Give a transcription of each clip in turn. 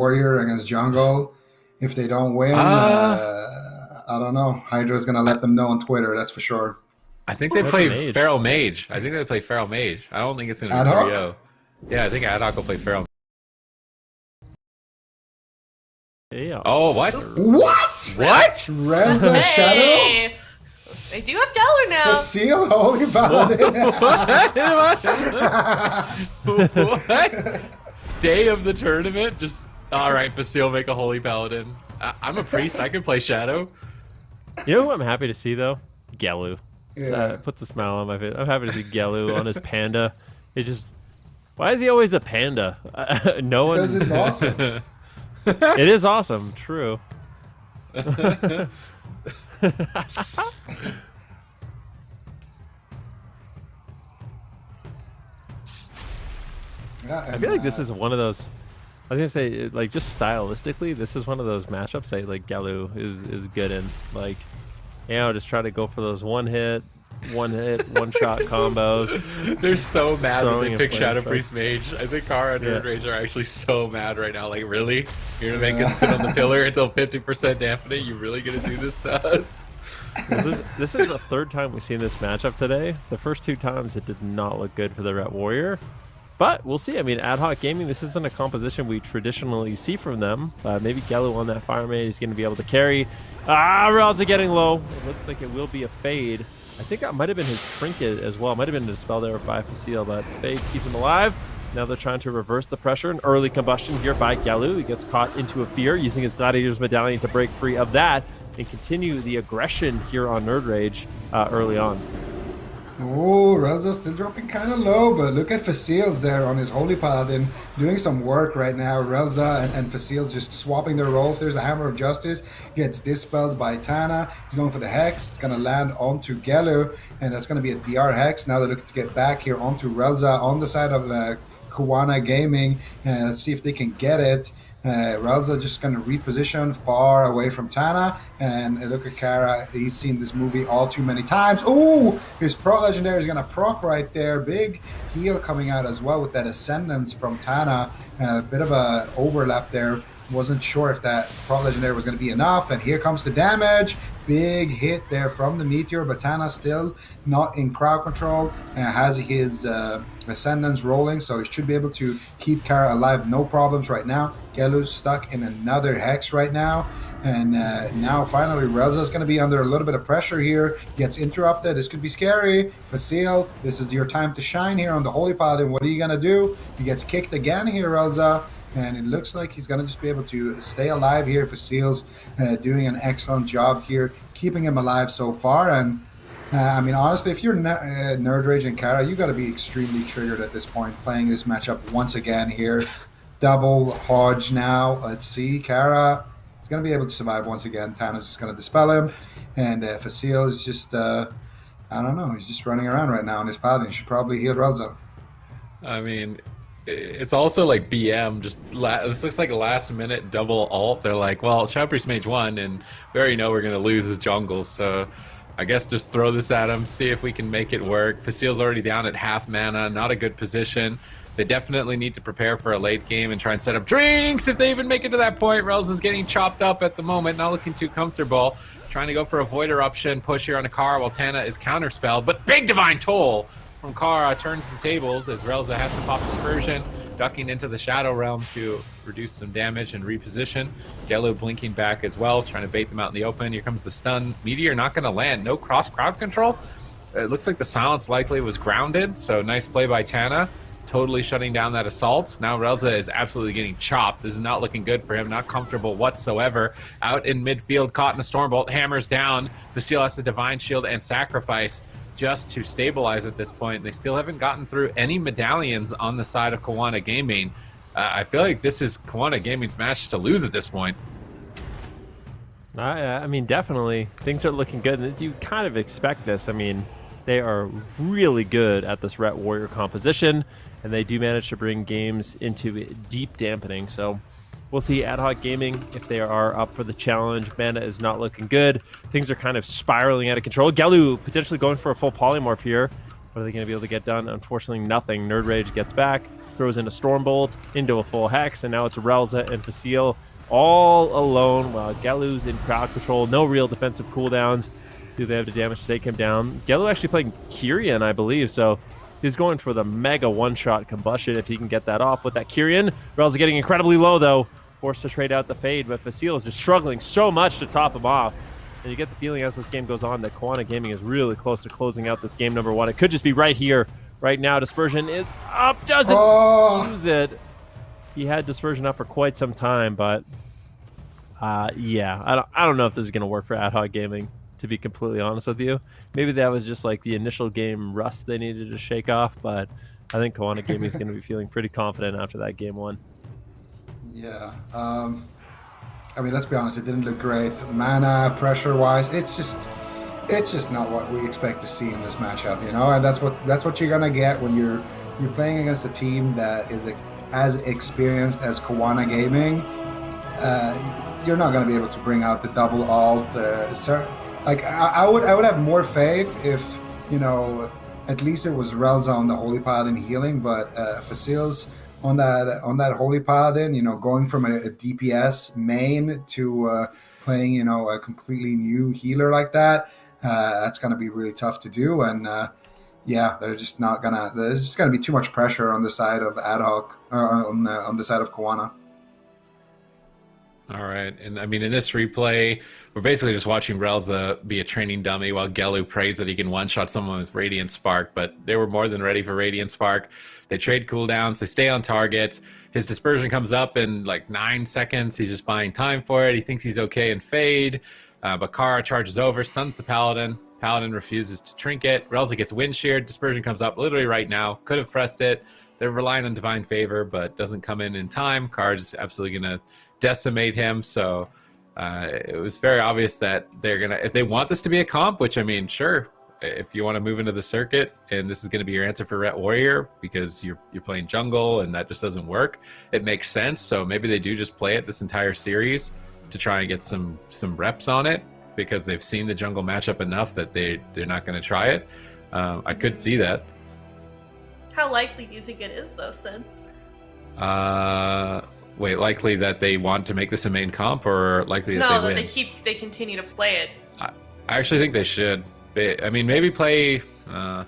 Warrior against jungle. If they don't win, I don't know. Hydra's gonna I, let them know on Twitter. That's for sure. I think they What's the play mage? Feral Mage. I think they play Feral Mage. I don't think it's gonna be Ad hoc. 3-0. Yeah, I think AD Hoc will play Feral. Yeah. Oh, what? What? What? Reza Shadow? Hey! They do have Galar now. Facile Holy Paladin. What? Day of the tournament? Just all right. Facile make a holy paladin. I'm a priest. I can play Shadow. You know who I'm happy to see though? Galu. Yeah. That puts a smile on my face. I'm happy to see Galu on his panda. It's just, why is he always a panda? No one. Because it's awesome. It is awesome. True. Yeah, I feel like this is one of those. I was gonna say, like, just stylistically, this is one of those matchups that like Galu is good in. Like, you know, just try to go for those one shot combos. They're so mad that Throwing they a picked flame Shadow strike. Priest Mage. I think Kara and Yeah. Nerd Rage are actually so mad right now. Like, really? You're gonna make us sit on the pillar until 50% dampening? You really gonna do this to us? This is the third time we've seen this matchup today. The first two times it did not look good for the Ret Warrior. But we'll see. I mean, Ad Hoc Gaming, this isn't a composition we traditionally see from them. Maybe Galu on that Fire Mage is going to be able to carry. Raws are getting low. It looks like it will be a fade. I think that might have been his trinket as well. Might have been dispelled there by Facile, but fade keeps him alive. Now they're trying to reverse the pressure. An early combustion here by Galu. He gets caught into a fear, using his Gladiator's Medallion to break free of that and continue the aggression here on Nerd Rage early on. Oh, Relza's still dropping kind of low, but look at Facile's there on his Holy Paladin doing some work right now. Relza and Facile just swapping their roles. There's a Hammer of Justice, gets dispelled by Tana. He's going for the Hex. It's going to land onto Galu, and that's going to be a DR Hex. Now they're looking to get back here onto Relza on the side of Cowana Gaming, and let's see if they can get it. Relza just going to reposition far away from Tana, and look at Kara. He's seen this movie all too many times. Ooh, his Pro Legendary is going to proc right there. Big heal coming out as well with that Ascendance from Tana. A bit of a overlap there. Wasn't sure if that Pro Legendary was going to be enough, and here comes the damage. Big hit there from the Meteor, but Tana still not in crowd control and has his Ascendance rolling, so he should be able to keep Kara alive, no problems right now. Galu's stuck in another Hex right now, and now finally Relza's going to be under a little bit of pressure here. Gets interrupted. This could be scary. Facile, this is your time to shine here on the Holy Paladin. What are you going to do? He gets kicked again here, Relza. And it looks like he's going to just be able to stay alive here. Facile's doing an excellent job here, keeping him alive so far. And I mean, honestly, if you're Nerd Rage and Kara, you got to be extremely triggered at this point, playing this matchup once again here. Double Hodge now. Let's see. Kara is going to be able to survive once again. Tana's just going to dispel him. And Facile is just, I don't know, he's just running around right now on his Paladin. He should probably heal Relza. I mean, it's also like BM. This looks like a last minute double ult. They're like, well, Shadow Priest Mage won, and we already know we're gonna lose his jungle, so I guess just throw this at him, see if we can make it work. Facile's already down at half mana, not a good position. They definitely need to prepare for a late game and try and set up drinks if they even make it to that point. Relza's getting chopped up at the moment, not looking too comfortable. Trying to go for a Void Eruption, push here on a Kara while Tana is counterspelled, but big Divine Toll from Kara turns the tables as Relza has to pop Dispersion, ducking into the Shadow Realm to reduce some damage and reposition. Galu blinking back as well, trying to bait them out in the open. Here comes the stun. Meteor not going to land. No cross crowd control. It looks like the silence likely was grounded, so nice play by Tana. Totally shutting down that assault. Now Relza is absolutely getting chopped. This is not looking good for him. Not comfortable whatsoever. Out in midfield, caught in a Stormbolt. Hammers down. Facile has to Divine Shield and Sacrifice just to stabilize at this point. They still haven't gotten through any medallions on the side of Cowana Gaming. I feel like this is Cowana Gaming's match to lose at this point. I mean, definitely. Things are looking good. And you kind of expect this. I mean, they are really good at this Ret Warrior composition, and they do manage to bring games into deep dampening. So we'll see Ad Hoc Gaming if they are up for the challenge. Mana is not looking good. Things are kind of spiraling out of control. Galu potentially going for a full polymorph here. What are they going to be able to get done? Unfortunately, nothing. Nerd Rage gets back. throws in a Stormbolt into a full Hex, and now it's Relza and Facile all alone while Gelu's in crowd control. No real defensive cooldowns. Do they have the damage to take him down? Gelu actually playing Kyrian, I believe, so he's going for the mega one-shot combustion if he can get that off with that Kyrian. Relza getting incredibly low, though. Forced to trade out the Fade, but Facile is just struggling so much to top him off. And you get the feeling as this game goes on that Cowana Gaming is really close to closing out this game number 1. It could just be right here, right now. Dispersion is up, doesn't use it. He had Dispersion up for quite some time, but yeah, I don't know if this is going to work for Ad Hoc Gaming, to be completely honest with you. Maybe that was just like the initial game rust they needed to shake off, but I think Cowana Gaming is going to be feeling pretty confident after that game 1. Yeah. I mean, let's be honest, it didn't look great. Mana, pressure-wise, it's just not what we expect to see in this matchup, you know? And that's what you're gonna get when you're playing against a team that is as experienced as Cowana Gaming. You're not gonna be able to bring out the double alt. Like I would have more faith if, you know, at least it was Relza on the Holy Paladin healing, but Facile's on that Holy Paladin, you know, going from a DPS main to playing, you know, a completely new healer like that, that's going to be really tough to do. And yeah, there's just going to be too much pressure on the side of Ad Hoc, or on the side of Cowana. All right, and I mean, in this replay, we're basically just watching Relza be a training dummy while Gelu prays that he can one-shot someone with Radiant Spark, but they were more than ready for Radiant Spark. They trade cooldowns, they stay on target. His Dispersion comes up in like 9 seconds. He's just buying time for it. He thinks he's okay in Fade, but Kara charges over, stuns the Paladin. Paladin refuses to trinket. Relza gets wind sheared. Dispersion comes up literally right now. Could have pressed it. They're relying on Divine Favor, but doesn't come in time. Kara's just absolutely going to decimate him. So it was very obvious that they're gonna, if they want this to be a comp, which I mean, sure, if you want to move into the circuit and this is going to be your answer for Ret Warrior because you're playing jungle and that just doesn't work, it makes sense. So maybe they do just play it this entire series to try and get some reps on it because they've seen the jungle matchup enough that they're not going to try it. I could see that. How likely do you think it is, though, Sid? Wait, likely that they want to make this a main comp, or likely that they win? No, that they continue to play it. I actually think they should. I mean, maybe play. I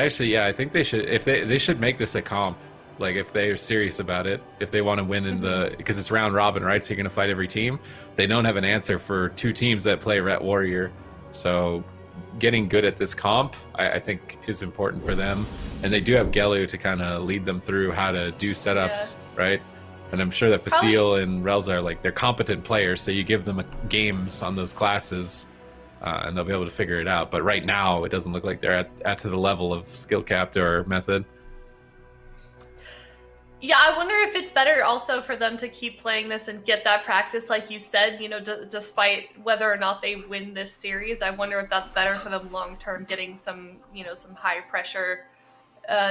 think they should. If they should make this a comp, like if they're serious about it, if they want to win in the, because it's round robin, right? So you're gonna fight every team. They don't have an answer for 2 teams that play Ret Warrior, so getting good at this comp, I think, is important for them. And they do have Gelu to kind of lead them through how to do setups, right? And I'm sure that Facile and Relza are like, they're competent players, so you give them games on those classes, and they'll be able to figure it out. But right now, it doesn't look like they're at to the level of skill capped or method. Yeah, I wonder if it's better also for them to keep playing this and get that practice, like you said, you know, despite whether or not they win this series. I wonder if that's better for them long term, getting some, you know, some high pressure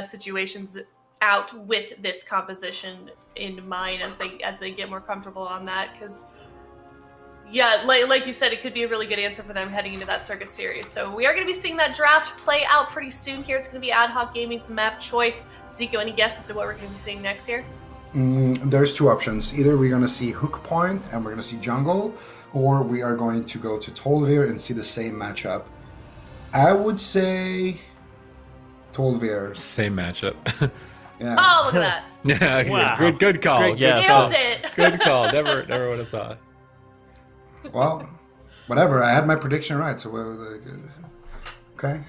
situations out with this composition in mind as they get more comfortable on that. Because yeah, like you said, it could be a really good answer for them heading into that circuit series. So we are going to be seeing that draft play out pretty soon here. It's going to be Ad Hoc Gaming's map choice. Zico, any guesses to what we're going to be seeing next here? There's 2 options. Either we're going to see Hook Point and we're going to see Jungle, or we are going to go to Tolvir and see the same matchup. I would say Tolvir. Same matchup. Yeah. Oh, look at that. Yeah, Wow. good call. Great guess. Nailed it. Good call. Never would have thought. Well, whatever. I had my prediction right, so okay.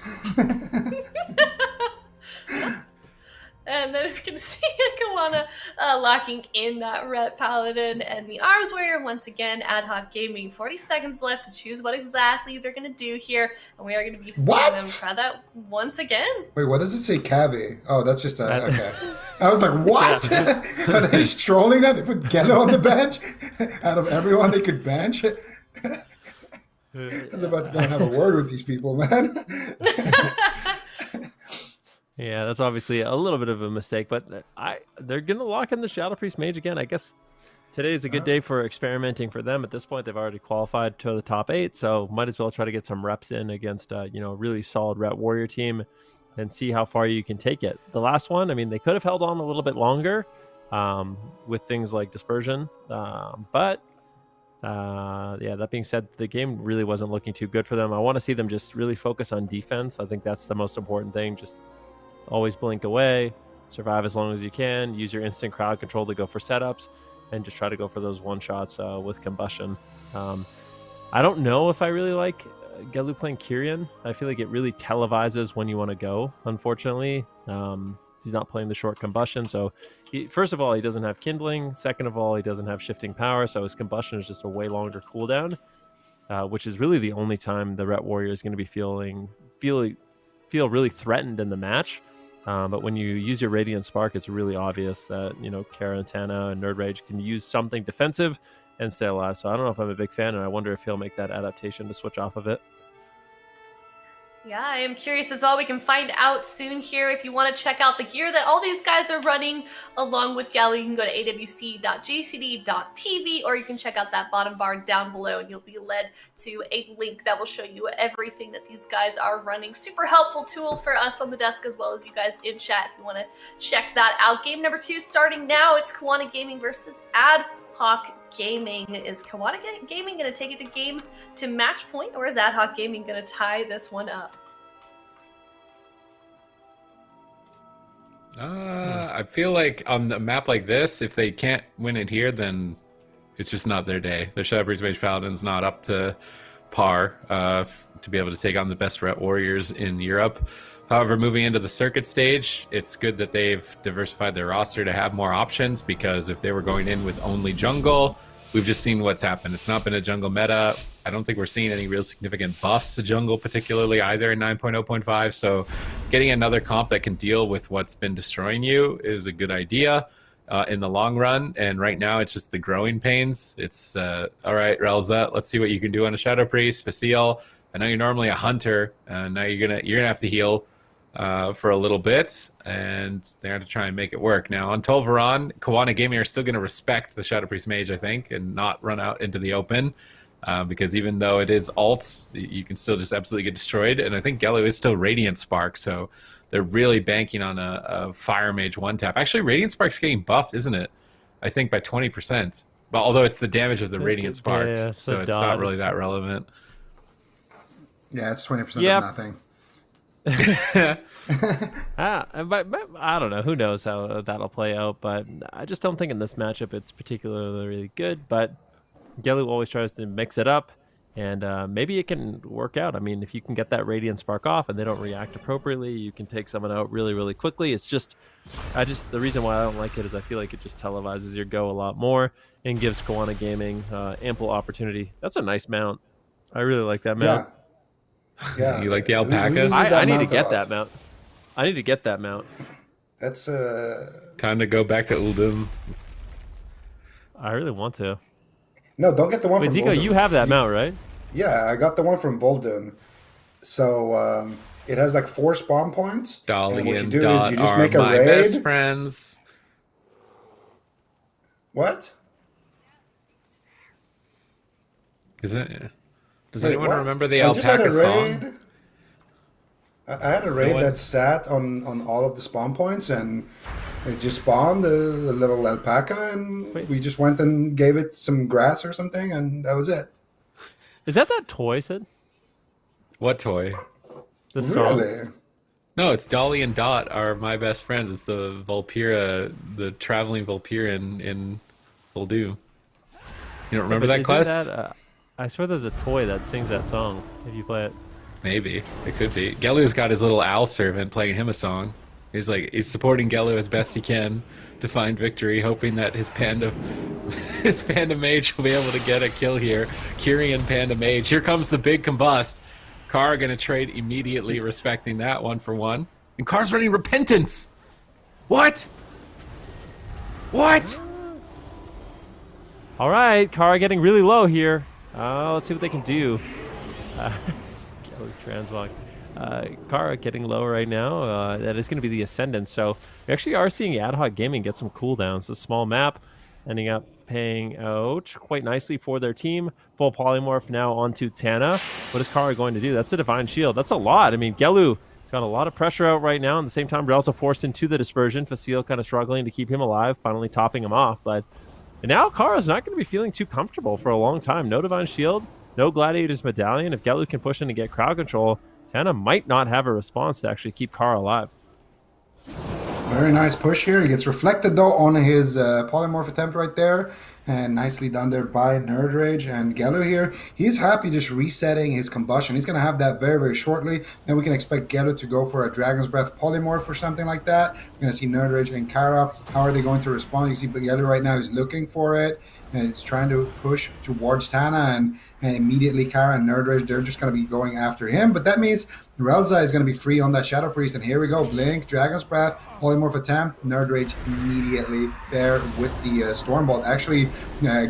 And then we're going to see Cowana locking in that Ret Paladin and the Arms Warrior. Once again, Ad Hoc Gaming, 40 seconds left to choose what exactly they're going to do here. And we are going to be seeing them try that once again. Wait, what does it say, Cavi? Oh, that's just a... Okay. I was like, what? Are they just trolling that? They put Gelu on the bench? Out of everyone they could bench? I was about to go and have a word with these people, man. Yeah, that's obviously a little bit of a mistake, but they're going to lock in the Shadow Priest Mage again. I guess today is a good day for experimenting for them. At this point, they've already qualified to the top 8, so might as well try to get some reps in against a really solid Ret Warrior team. and see how far you can take it. The last one, I mean, they could have held on a little bit longer with things like dispersion, but yeah, that being said, the game really wasn't looking too good for them. I want to see them just really focus on defense. I think that's the most important thing. Just always blink away, survive as long as you can, use your instant crowd control to go for setups, and just try to go for those one-shots with combustion. I don't know if I really like Gelu playing Kyrian. I feel like it really televises when you want to go, unfortunately. He's not playing the short combustion, so first of all, he doesn't have kindling. Second of all, he doesn't have shifting power, so his combustion is just a way longer cooldown, which is really the only time the Ret Warrior is going to be feel really threatened in the match. But when you use your Radiant Spark, it's really obvious that, you know, Kara and Tana and Nerd Rage can use something defensive and stay alive. So I don't know if I'm a big fan, and I wonder if he'll make that adaptation to switch off of it. Yeah, I am curious as well. We can find out soon here. If you want to check out the gear that all these guys are running along with Gelu, you can go to awc.jcd.tv, or you can check out that bottom bar down below and you'll be led to a link that will show you everything that these guys are running. Super helpful tool for us on the desk as well as you guys in chat if you want to check that out. Game number 2 starting now. It's Cowana Gaming versus AD Hoc Gaming. Is Cowana Gaming going to take it to match point, or is AD Hoc Gaming going to tie this one up? I feel like on a map like this, if they can't win it here, then it's just not their day. Their Shadow Priest Mage Paladin's not up to par to be able to take on the best Ret Warriors in Europe. However, moving into the circuit stage, it's good that they've diversified their roster to have more options, because if they were going in with only jungle, we've just seen what's happened. It's not been a jungle meta. I don't think we're seeing any real significant buffs to jungle, particularly either in 9.0.5. So getting another comp that can deal with what's been destroying you is a good idea in the long run. And right now it's just the growing pains. It's all right, Relza, let's see what you can do on a Shadow Priest. Facile, I know you're normally a hunter, now you're gonna have to heal for a little bit, and they have to try and make it work. Now, until VIRON, Cowana Gaming are still going to respect the Shadow Priest Mage, I think, and not run out into the open, because even though it is alts, you can still just absolutely get destroyed, and I think Gelu is still Radiant Spark, so they're really banking on a Fire Mage one-tap. Actually, Radiant Spark's getting buffed, isn't it? I think by 20%. Well, although it's the damage of the Radiant Spark, yeah, so it's not really that relevant. Yeah, it's 20% Yep. of nothing. But I don't know. Who knows how that'll play out? But I just don't think in this matchup it's particularly really good. But Gelu always tries to mix it up, and maybe it can work out. I mean, if you can get that Radiant Spark off and they don't react appropriately, you can take someone out really, really quickly. It's just, the reason why I don't like it is I feel like it just televises your go a lot more and gives Cowana Gaming ample opportunity. That's a nice mount. I really like that mount. Yeah. You like the alpacas? I need to get that mount. I need to get that mount. That's Time to go back to Uldum. I really want to. No, don't get the one Wait, from Zico, Vol'dun. you have that mount, right? Yeah, I got the one from Vol'dun. So it has like 4 spawn points. Dolly and what you and do Dot is you just are make a my raid. best friends. What? Is it? Does Wait, anyone what? remember the I just had alpaca a song? raid. I had a raid one? that sat on all of the spawn points, and it just spawned the little alpaca, and Wait. we just went and gave it some grass or something, and that was it. Is that toy, Sid? What toy? The song? Really? No, it's Dolly and Dot are my best friends. It's the Vulpira, the traveling Vulpira in Vol'dun. You don't remember that Isn't quest? I swear there's a toy that sings that song if you play it. Maybe. It could be. Gelu's got his little owl servant playing him a song. He's supporting Gelu as best he can to find victory, hoping that his panda mage will be able to get a kill here. Kyrian panda mage. Here comes the big combust. Kara gonna trade immediately, respecting that 1-for-1. And Kara's running Repentance! What? What? All right, Kara getting really low here. Let's see what they can do. Gelu's transmog. Kara getting low right now. That is going to be the Ascendant. So we actually are seeing AD Hoc Gaming get some cooldowns. A small map ending up paying out quite nicely for their team. Full polymorph now onto Tana. What is Kara going to do? That's a Divine Shield. That's a lot. I mean, Gelu He's got a lot of pressure out right now. At the same time, we're also forced into the dispersion. Facile kind of struggling to keep him alive, finally topping him off. But now Kara's not going to be feeling too comfortable for a long time. No Divine Shield, no Gladiator's Medallion. If Gelu can push in and get crowd control, Tana might not have a response to actually keep Kara alive. Very nice push here. He gets reflected though on his polymorph attempt right there. And nicely done there by Nerd Rage. And Gelu here, he's happy just resetting his combustion. He's going to have that very, very shortly. Then we can expect Gelu to go for a Dragon's Breath polymorph or something like that. We're going to see Nerd Rage and Kara. How are they going to respond? You see Gelu right now is looking for it. And it's trying to push towards Tana, and immediately Kara and Nerd Rage, they're just going to be going after him. But that means Relza is going to be free on that Shadow Priest. And here we go. Blink, Dragon's Breath, polymorph attempt. Nerd Rage immediately there with the Stormbolt. Actually,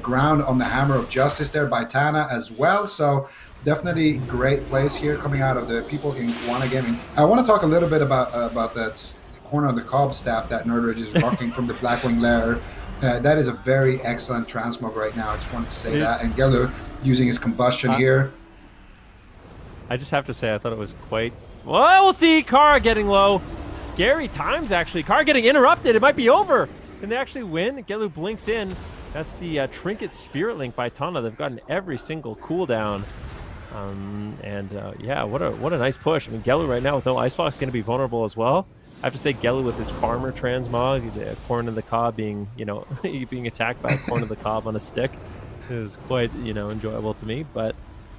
ground on the Hammer of Justice there by Tana as well. So definitely great plays here coming out of the people in Cowana Gaming. I want to talk a little bit about that corner of the Cobb staff that Nerd Rage is rocking from the Blackwing Lair. That is a very excellent transmog right now. I just wanted to say that. And Gelu using his combustion here. I just have to say, I thought it was quite... Well, we'll see. Kara getting low. Scary times, actually. Kara getting interrupted. It might be over. Can they actually win? Gelu blinks in. That's the Trinket Spirit Link by Tana. They've gotten every single cooldown. Yeah, what a nice push. I mean, Gelu right now with no Icebox is going to be vulnerable as well. I have to say, Gelu with his farmer transmog, the Corn of the Cob being, being attacked by a Corn of the Cob on a stick is quite, enjoyable to me. But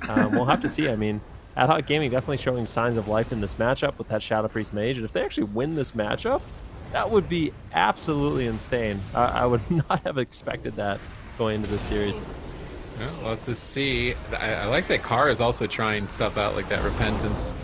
we'll have to see. I mean, AD Hoc Gaming definitely showing signs of life in this matchup with that Shadow Priest Mage. And if they actually win this matchup, that would be absolutely insane. I would not have expected that going into this series. Well, we'll have to see. I like that Kara is also trying stuff out like that Repentance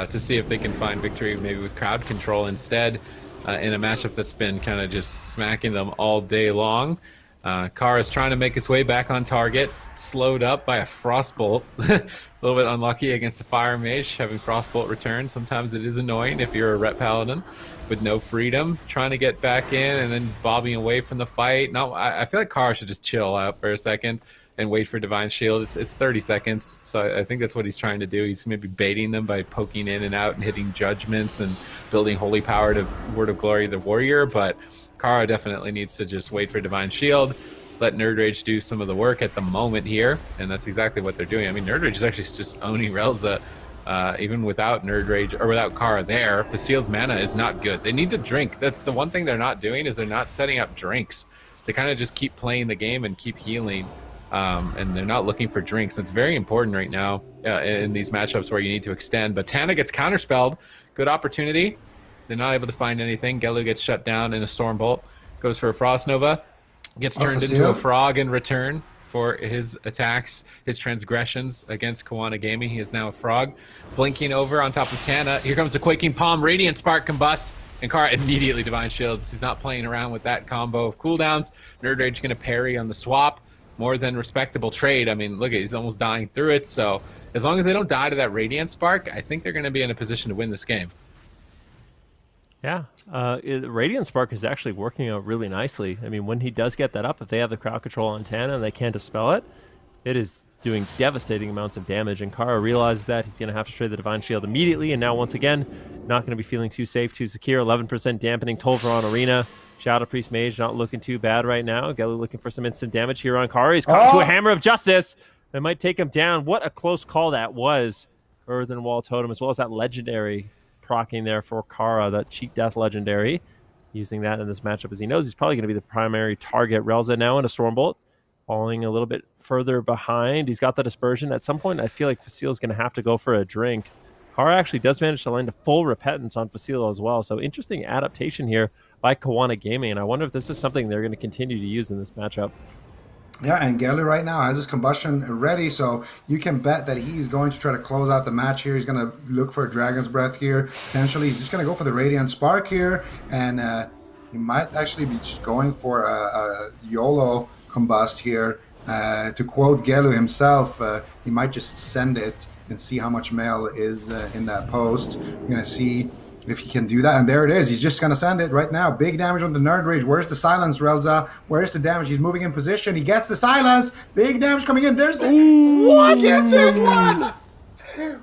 to see if they can find victory maybe with crowd control instead in a matchup that's been kind of just smacking them all day long. Kara is trying to make his way back on target, slowed up by a Frostbolt. A little bit unlucky against a Fire Mage, having Frostbolt return. Sometimes it is annoying if you're a Ret Paladin with no freedom. Trying to get back in and then bobbing away from the fight. No, I feel like Kara should just chill out for a second and wait for Divine Shield. It's 30 seconds, so I think that's what he's trying to do. He's maybe baiting them by poking in and out and hitting Judgments and building Holy Power to Word of Glory the Warrior, but Kara definitely needs to just wait for Divine Shield, let Nerd Rage do some of the work at the moment here, and that's exactly what they're doing. I mean, Nerd Rage is actually just owning Relza, even without Nerd Rage, or without Kara there. Facile's mana is not good. They need to drink. That's the one thing they're not doing, is they're not setting up drinks. They kind of just keep playing the game and keep healing. And they're not looking for drinks. It's very important right now in these matchups where you need to extend. But Tana gets counterspelled. Good opportunity. They're not able to find anything. Gelu gets shut down in a Stormbolt. Goes for a Frost Nova. Gets turned into a frog in return for his attacks, his transgressions against Cowana Gaming. He is now a frog. Blinking over on top of Tana. Here comes the Quaking Palm. Radiant Spark combust. And Kara immediately Divine Shields. He's not playing around with that combo of cooldowns. Nerd Rage going to parry on the swap. More than respectable trade. I mean, look, he's almost dying through it. So as long as they don't die to that Radiant Spark, I think they're going to be in a position to win this game. Yeah, Radiant Spark is actually working out really nicely. I mean, when he does get that up, if they have the crowd control on Tana and they can't dispel it, it is doing devastating amounts of damage. And Kara realizes that he's going to have to trade the Divine Shield immediately. And now, once again, not going to be feeling too safe, too secure. 11% dampening, Tolvaron Arena. Shadow Priest Mage not looking too bad right now. Gelu looking for some instant damage here on Kara. He's caught to a Hammer of Justice. That might take him down. What a close call that was. Earthen Wall Totem, as well as that legendary proccing there for Kara, that Cheat Death legendary. Using that in this matchup, as he knows he's probably going to be the primary target. Relza now in a Stormbolt, falling a little bit further behind. He's got the dispersion. At some point, I feel like Facile is going to have to go for a drink. Kara actually does manage to land a full Repentance on Facile as well. So interesting adaptation here by Cowana Gaming, and I wonder if this is something they're going to continue to use in this matchup. Yeah, and Gelu right now has his combustion ready, so you can bet that he's going to try to close out the match here. He's going to look for a Dragon's Breath here. Potentially, he's just going to go for the Radiant Spark here, and he might actually be just going for a YOLO combust here. To quote Gelu himself, he might just send it and see how much mail is in that post. We're going to see if he can do that. And there it is. He's just going to send it right now. Big damage on the Nerd Rage. Where's the silence, Relza? Where's the damage? He's moving in position. He gets the silence. Big damage coming in. There's the... What? Gets it! One!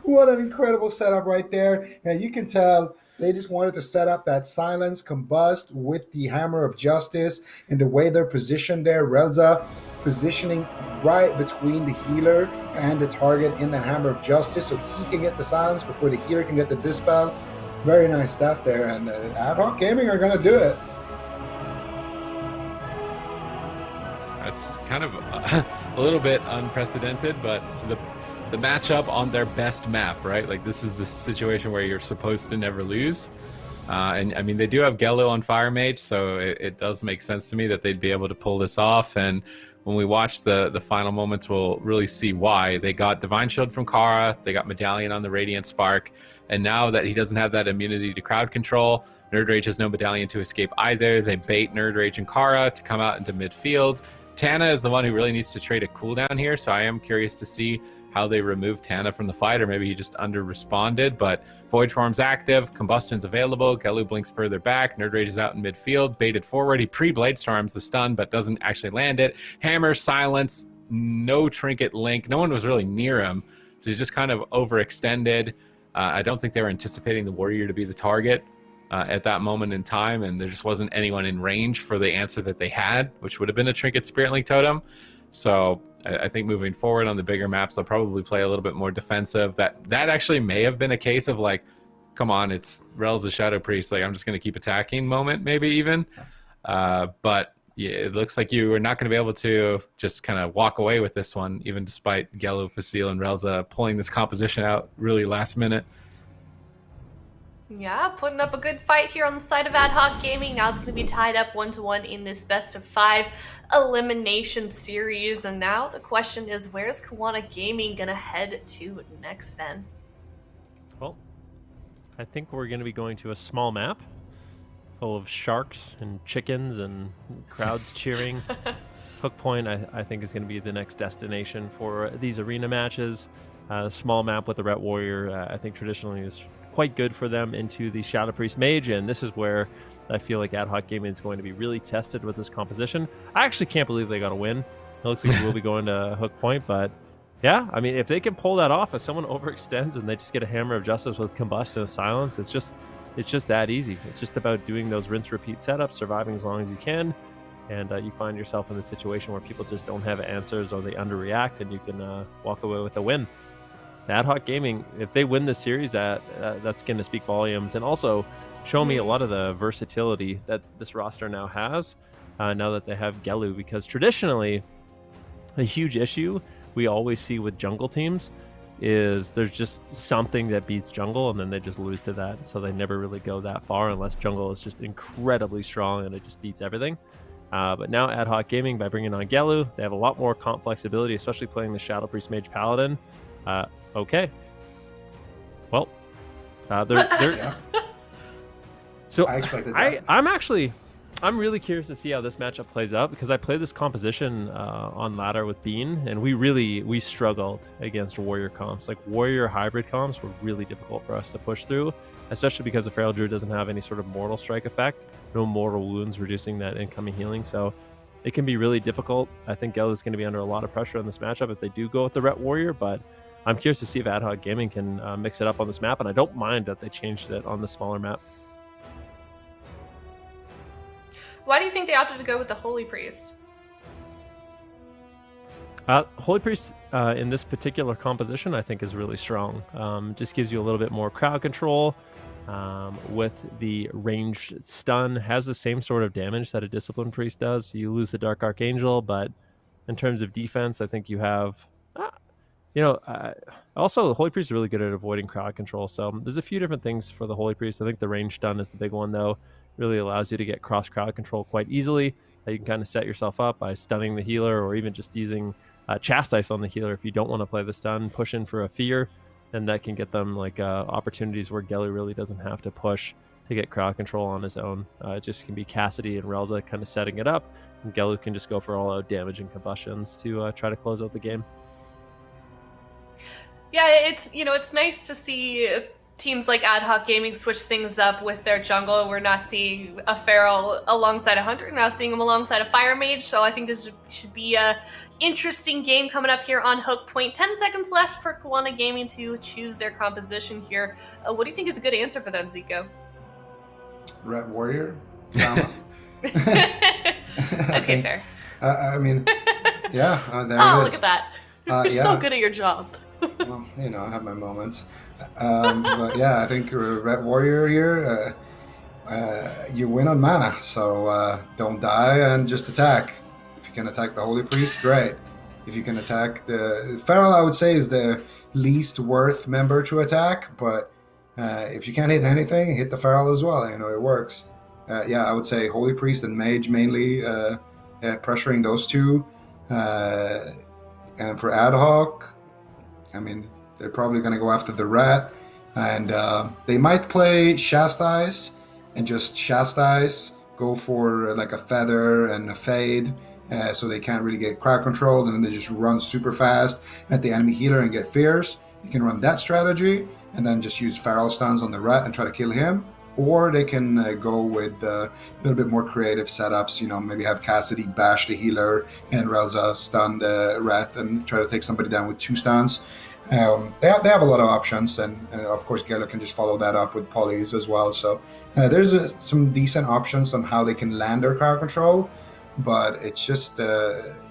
What an incredible setup right there. And you can tell they just wanted to set up that silence combust with the Hammer of Justice and the way they're positioned there. Relza positioning right between the healer and the target in that Hammer of Justice so he can get the silence before the healer can get the dispel. Very nice stuff there. And Ad Hoc Gaming are going to do it. That's kind of a little bit unprecedented, but the matchup on their best map, right? Like, this is the situation where you're supposed to never lose. And I mean, they do have Gelu on Fire Mage, so it does make sense to me that they'd be able to pull this off. And when we watch the final moments, we'll really see why. They got Divine Shield from Kara, they got Medallion on the Radiant Spark, and now that he doesn't have that immunity to crowd control, Nerd Rage has no Medallion to escape either. They bait Nerd Rage and Kara to come out into midfield. Tana is the one who really needs to trade a cooldown here, so I am curious to see how they remove Tana from the fight, or maybe he just under-responded. But Void Form's active, Combustion's available, Gelu blinks further back, Nerd Rage is out in midfield, baited forward, he pre-Blade Storms the stun, but doesn't actually land it. Hammer, silence, no Trinket link, no one was really near him, so he's just kind of overextended. I don't think they were anticipating the Warrior to be the target at that moment in time, and there just wasn't anyone in range for the answer that they had, which would have been a Trinket Spirit Link Totem. So I think moving forward on the bigger maps, they'll probably play a little bit more defensive. That actually may have been a case of like, come on, it's Rel's the Shadow Priest, like I'm just going to keep attacking moment, maybe even. But yeah, it looks like you are not going to be able to just kind of walk away with this one, even despite Gelu, Facile, and Relza pulling this composition out really last minute. Yeah, putting up a good fight here on the side of Ad Hoc Gaming. Now it's going to be tied up 1-1 in this best of 5 elimination series. And now the question is, where's Cowana Gaming going to head to next, Ben? Well, I think we're going to be going to a small map full of sharks and chickens and crowds cheering. Hook Point, I think, is going to be the next destination for these arena matches. Small map with the Ret Warrior, I think traditionally is quite good for them into the Shadow Priest Mage, and this is where I feel like Ad Hoc Gaming is going to be really tested with this composition. I actually can't believe they got a win. It looks like we'll be going to Hook Point, but yeah, I mean, if they can pull that off, if someone overextends and they just get a Hammer of Justice with Combustion and Silence, it's just that easy. It's just about doing those rinse-repeat setups, surviving as long as you can, and you find yourself in a situation where people just don't have answers or they underreact, and you can walk away with a win. Ad Hoc Gaming, if they win this series, that's going to speak volumes, and also show me a lot of the versatility that this roster now has, now that they have Gelu, because traditionally, a huge issue we always see with jungle teams is there's just something that beats jungle, and then they just lose to that, so they never really go that far unless jungle is just incredibly strong and it just beats everything. But now Ad Hoc Gaming, by bringing on Gelu, they have a lot more comp flexibility, especially playing the Shadow Priest Mage Paladin. Okay. Well, they're Yeah. so I expected that. I'm really curious to see how this matchup plays out, because I played this composition on ladder with Bean, and we struggled against warrior comps. Like, warrior hybrid comps were really difficult for us to push through, especially because the Feral Druid doesn't have any sort of mortal strike effect, no mortal wounds reducing that incoming healing, so it can be really difficult. I think Gelu is going to be under a lot of pressure in this matchup if they do go with the Ret Warrior, but I'm curious to see if Ad Hoc Gaming can mix it up on this map, and I don't mind that they changed it on the smaller map. Why do you think they opted to go with the Holy Priest? Holy Priest in this particular composition, I think, is really strong. Just gives you a little bit more crowd control. With the ranged stun, has the same sort of damage that a Discipline Priest does. You lose the Dark Archangel, but in terms of defense, I think you have... also the Holy Priest is really good at avoiding crowd control, so there's a few different things for the Holy Priest. I think the range stun is the big one, though. Really allows you to get cross crowd control quite easily. You can kind of set yourself up by stunning the healer, or even just using Chastise on the healer if you don't want to play the stun. Push in for a fear, and that can get them like opportunities where Gelu really doesn't have to push to get crowd control on his own. It just can be Cassidy and Relza kind of setting it up, and Gelu can just go for all out damage and combustions to try to close out the game. Yeah, it's nice to see teams like Ad Hoc Gaming switch things up with their jungle. We're not seeing a Feral alongside a Hunter. We're now seeing him alongside a Fire Mage. So I think this should be a interesting game coming up here on Hook Point. 10 seconds left for Cowana Gaming to choose their composition here. What do you think is a good answer for them, Zico? Red Warrior? Drama. Okay, fair. I mean, yeah, there Oh, it is. look at that. You're yeah. so good at your job. Well, you know, I have my moments. But yeah, I think Red Warrior here, you win on mana, so don't die and just attack. If you can attack the Holy Priest, great. If you can attack the Feral, I would say is the least worth member to attack, but if you can't hit anything, hit the Feral as well. You know, it works. Yeah, I would say Holy Priest and Mage mainly, pressuring those two. And for Ad Hoc, I mean, they're probably going to go after the Rat, and they might play Chastise and just Chastise, go for like a Feather and a Fade, so they can't really get crowd controlled, and then they just run super fast at the enemy healer and get Fierce. You can run that strategy, and then just use Feral Stuns on the Rat and try to kill him. Or they can go with a little bit more creative setups, you know, maybe have Cassidy bash the healer and Relza stun the Rat and try to take somebody down with 2 stuns. They have a lot of options, and of course Gelo can just follow that up with polys as well. So there's some decent options on how they can land their crowd control, but it's just,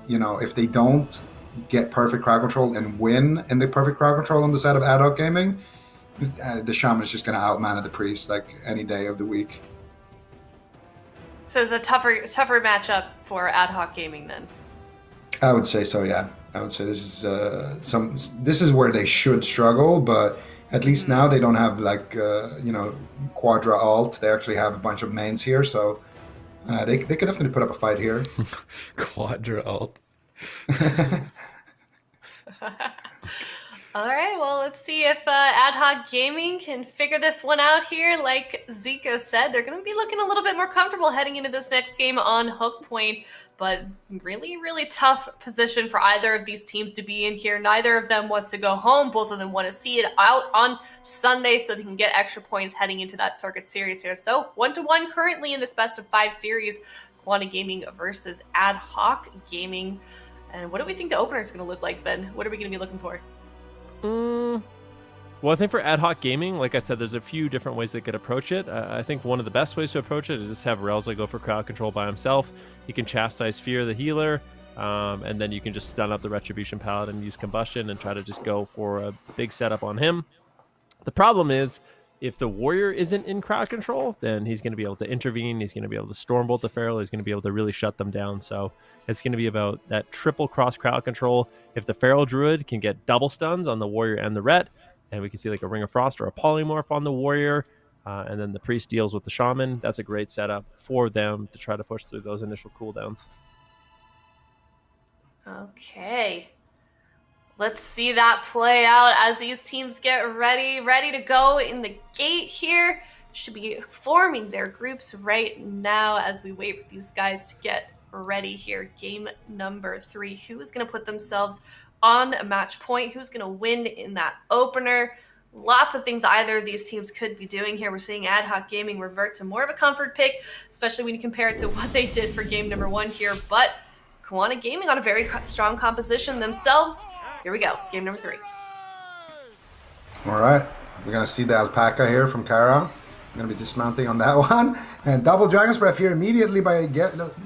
you know, if they don't get perfect crowd control and win in the perfect crowd control on the side of Ad Hoc Gaming, the Shaman is just going to outmana the Priest like any day of the week. So it's a tougher matchup for Ad Hoc Gaming then. I would say so, yeah. I would say this is this is where they should struggle, but at least now they don't have like you know, Quadra alt. They actually have a bunch of mains here, so they could definitely put up a fight here. Quadra alt. All right, well, let's see if Ad Hoc Gaming can figure this one out here. Like Zico said, they're going to be looking a little bit more comfortable heading into this next game on Hook Point, but really, really tough position for either of these teams to be in here. Neither of them wants to go home. Both of them want to see it out on Sunday so they can get extra points heading into that circuit series here. So 1-1 currently in this best of 5 series, Cowana Gaming versus Ad Hoc Gaming. And what do we think the opener is going to look like then? What are we going to be looking for? Well, I think for Ad Hoc Gaming, like I said, there's a few different ways they could approach it. I think one of the best ways to approach it is just have Relza go for crowd control by himself. He can Chastise Fear the healer, and then you can just stun up the Retribution Paladin, use Combustion, and try to just go for a big setup on him. The problem is, if the Warrior isn't in crowd control, then he's going to be able to intervene. He's going to be able to Stormbolt the Feral. He's going to be able to really shut them down. So it's going to be about that triple cross crowd control. If the Feral Druid can get double stuns on the Warrior and the Ret, and we can see like a Ring of Frost or a Polymorph on the Warrior, and then the Priest deals with the Shaman, that's a great setup for them to try to push through those initial cooldowns. Okay. Let's see that play out as these teams get ready to go in the gate here. Should be forming their groups right now as we wait for these guys to get ready here. Game number 3. Who is going to put themselves on a match point? Who's going to win in that opener? Lots of things either of these teams could be doing here. We're seeing Ad Hoc Gaming revert to more of a comfort pick, especially when you compare it to what they did for game number 1 here. But Cowana Gaming on a very strong composition themselves. Here we go, game number 3. All right, we're going to see the Alpaca here from Kara. I'm going to be dismounting on that one. And double Dragon's Breath here immediately by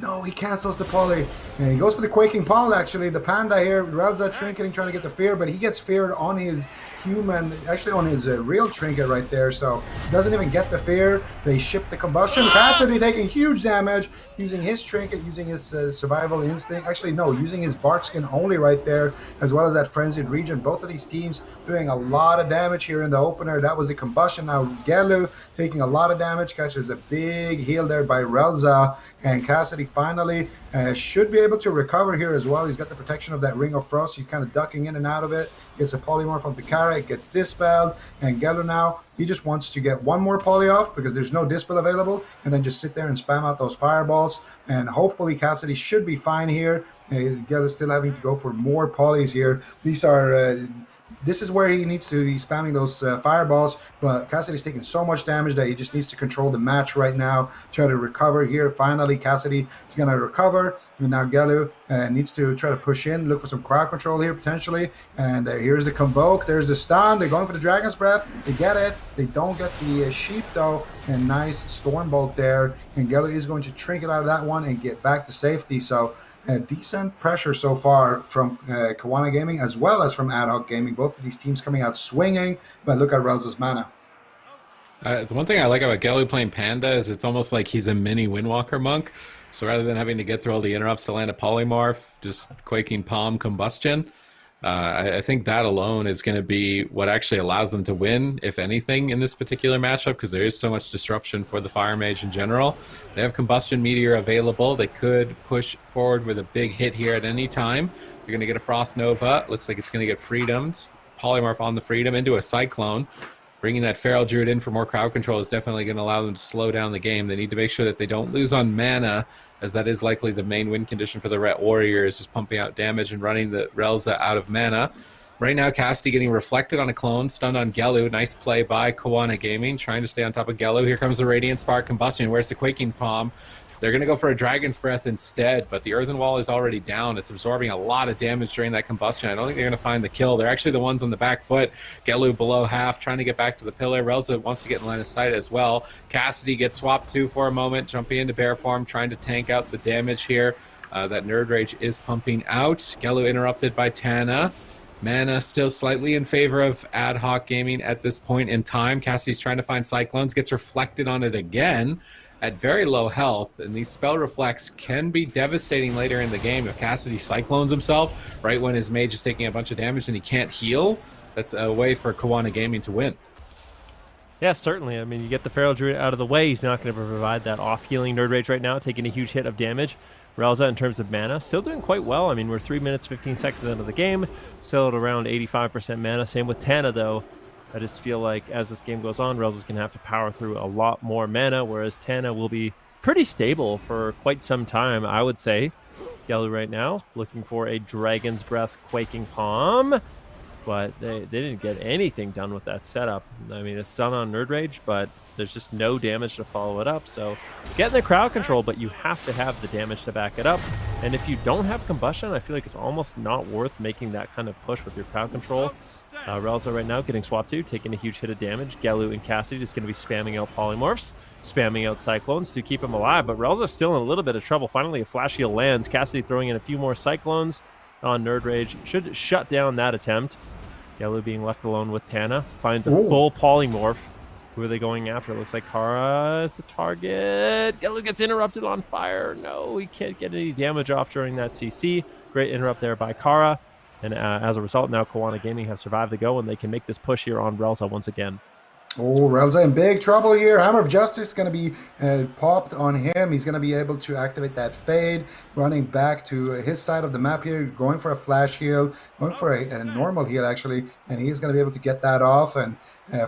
no, he cancels the poly. And he goes for the Quaking Palm, actually. The Panda here, Relza trinketing, trying to get the fear, but he gets feared on his human, actually on his real trinket right there, so doesn't even get the fear. They ship the combustion. Cassidy taking huge damage, using his trinket, using his survival instinct. Actually, no, using his bark skin only right there, as well as that frenzied region. Both of these teams doing a lot of damage here in the opener. That was the combustion. Now Gelu taking a lot of damage, catches a big heal there by Relza, and Cassidy finally should be able to recover here as well. He's got the protection of that Ring of Frost. He's kind of ducking in and out of it. Gets a polymorph onto Kara. It gets dispelled. And Gelu now, he just wants to get one more poly off because there's no dispel available, and then just sit there and spam out those fireballs. And hopefully Cassidy should be fine here. Gelu's still having to go for more polys here. These are this is where he needs to be spamming those fireballs, but Cassidy's taking so much damage that he just needs to control the match right now, try to recover here. Finally, Cassidy is going to recover, and now Gelu needs to try to push in, look for some crowd control here potentially, and here's the Convoke, there's the stun, they're going for the Dragon's Breath, they get it, they don't get the Sheep though, and nice Stormbolt there, and Gelu is going to trinket out of that one and get back to safety. So decent pressure so far from Cowana Gaming as well as from AD Hoc Gaming. Both of these teams coming out swinging, but look at Relza's mana. The one thing I like about Gelu playing Panda is it's almost like he's a mini Windwalker monk. So rather than having to get through all the interrupts to land a polymorph, just Quaking Palm Combustion, I think that alone is going to be what actually allows them to win, if anything, in this particular matchup, because there is so much disruption for the Fire Mage in general. They have Combustion Meteor available. They could push forward with a big hit here at any time. They're going to get a Frost Nova. Looks like it's going to get Freedomed. Polymorph on the Freedom into a Cyclone. Bringing that Feral Druid in for more crowd control is definitely going to allow them to slow down the game. They need to make sure that they don't lose on mana, as that is likely the main win condition for the Ret Warriors, just pumping out damage and running the Relza out of mana. Right now, Cassidy getting reflected on a clone, stunned on Gelu. Nice play by Cowana Gaming, trying to stay on top of Gelu. Here comes the Radiant Spark Combustion. Where's the Quaking Palm? They're going to go for a Dragon's Breath instead, but the Earthen Wall is already down. It's absorbing a lot of damage during that combustion. I don't think they're going to find the kill. They're actually the ones on the back foot. Gelu below half, trying to get back to the pillar. Relza wants to get in line of sight as well. Cassidy gets swapped to for a moment, jumping into bear form, trying to tank out the damage here. That Nerd Rage is pumping out. Gelu interrupted by Tana. Mana still slightly in favor of AD Hoc Gaming at this point in time. Cassidy's trying to find Cyclones, gets reflected on it again at very low health, and these spell reflects can be devastating later in the game. If Cassidy cyclones himself right when his mage is taking a bunch of damage and he can't heal, that's a way for Cowana Gaming to win. Yeah, certainly. I mean, you get the Feral Druid out of the way, he's not going to provide that off-healing Nerd Rage right now, taking a huge hit of damage. Relza, in terms of mana, still doing quite well. I mean, we're 3 minutes, 15 seconds into the game, still at around 85% mana. Same with Tana, though. I just feel like as this game goes on, Relza's going to have to power through a lot more mana, whereas Tana will be pretty stable for quite some time, I would say. Gelu right now looking for a Dragon's Breath Quaking Palm, but they didn't get anything done with that setup. I mean, it's done on Nerd Rage, but there's just no damage to follow it up. So getting the crowd control, but you have to have the damage to back it up. And if you don't have Combustion, I feel like it's almost not worth making that kind of push with your crowd control. Relza right now getting swapped to, taking a huge hit of damage. Gelu and Cassidy just going to be spamming out Polymorphs, spamming out Cyclones to keep him alive. But Relza's still in a little bit of trouble. Finally, a Flash Heal lands. Cassidy throwing in a few more Cyclones on Nerd Rage. Should shut down that attempt. Gelu being left alone with Tana. Finds a full Polymorph. Who are they going after? It looks like Kara is the target. Gelu gets interrupted on fire. No, he can't get any damage off during that CC. Great interrupt there by Kara. And as a result, now Cowana Gaming has survived the go, and they can make this push here on Relza once again. Oh, Relza in big trouble here. Hammer of Justice is going to be popped on him. He's going to be able to activate that Fade, running back to his side of the map here, going for a Flash Heal, going for a normal heal, actually, and he's going to be able to get that off. And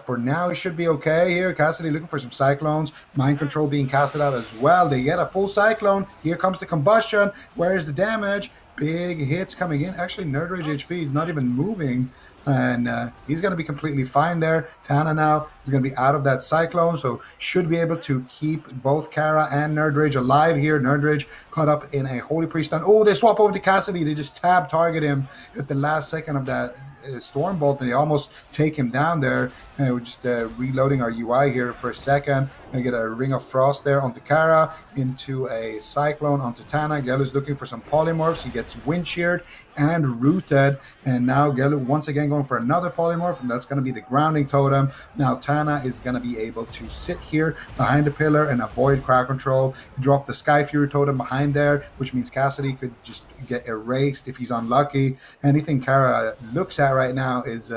for now, he should be okay here. Cassidy looking for some Cyclones. Mind Control being casted out as well. They get a full Cyclone. Here comes the Combustion. Where is the damage? Big hits coming in. Actually, Nerd Rage HP is not even moving. And he's going to be completely fine there. Tana now is going to be out of that Cyclone, so should be able to keep both Kara and Nerd Rage alive here. Nerd Rage caught up in a Holy Priest stun. Oh, they swap over to Cassidy. They just target him at the last second of that Stormbolt, and they almost take him down there. We're just reloading our UI here for a second. Gonna get a Ring of Frost there onto Kara, into a Cyclone onto Tana. Gelu's looking for some Polymorphs. He gets Wind Sheared and Rooted, and now Gelu once again going for another Polymorph, and that's going to be the Grounding Totem. Now Tana is going to be able to sit here behind the pillar and avoid crowd control, drop the Sky Fury Totem behind there, which means Cassidy could just get erased if he's unlucky. Anything Kara looks at right now is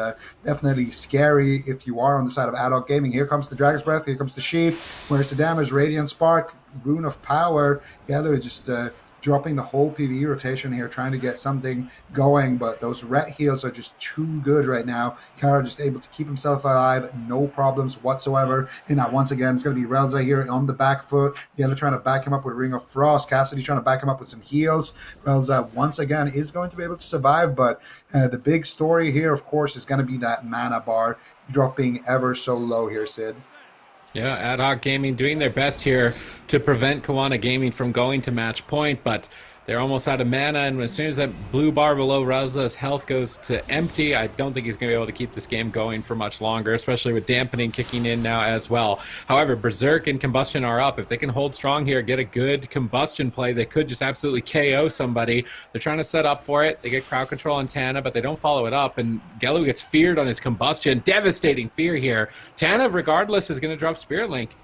definitely scary if you are on the side of AD Hoc Gaming. Here comes the Dragon's Breath, here comes the Sheep. Where's the damage? Radiant Spark, Rune of Power. Gelu just dropping the whole PvE rotation here, trying to get something going, but those ret heals are just too good right now. Kara just able to keep himself alive, no problems whatsoever. And now once again, it's going to be Relza here on the back foot. Yellow trying to back him up with Ring of Frost. Cassidy trying to back him up with some heals. Relza once again is going to be able to survive, but the big story here, of course, is going to be that mana bar dropping ever so low here, Sid. Yeah, Ad Hoc Gaming doing their best here to prevent Cowana Gaming from going to match point, but they're almost out of mana, and as soon as that blue bar below Relza's health goes to empty, I don't think he's going to be able to keep this game going for much longer, especially with dampening kicking in now as well. However, Berserk and Combustion are up. If they can hold strong here, get a good Combustion play, they could just absolutely KO somebody. They're trying to set up for it. They get crowd control on Tana, but they don't follow it up, and Gelu gets feared on his Combustion. Devastating fear here. Tana, regardless, is going to drop Spirit Link.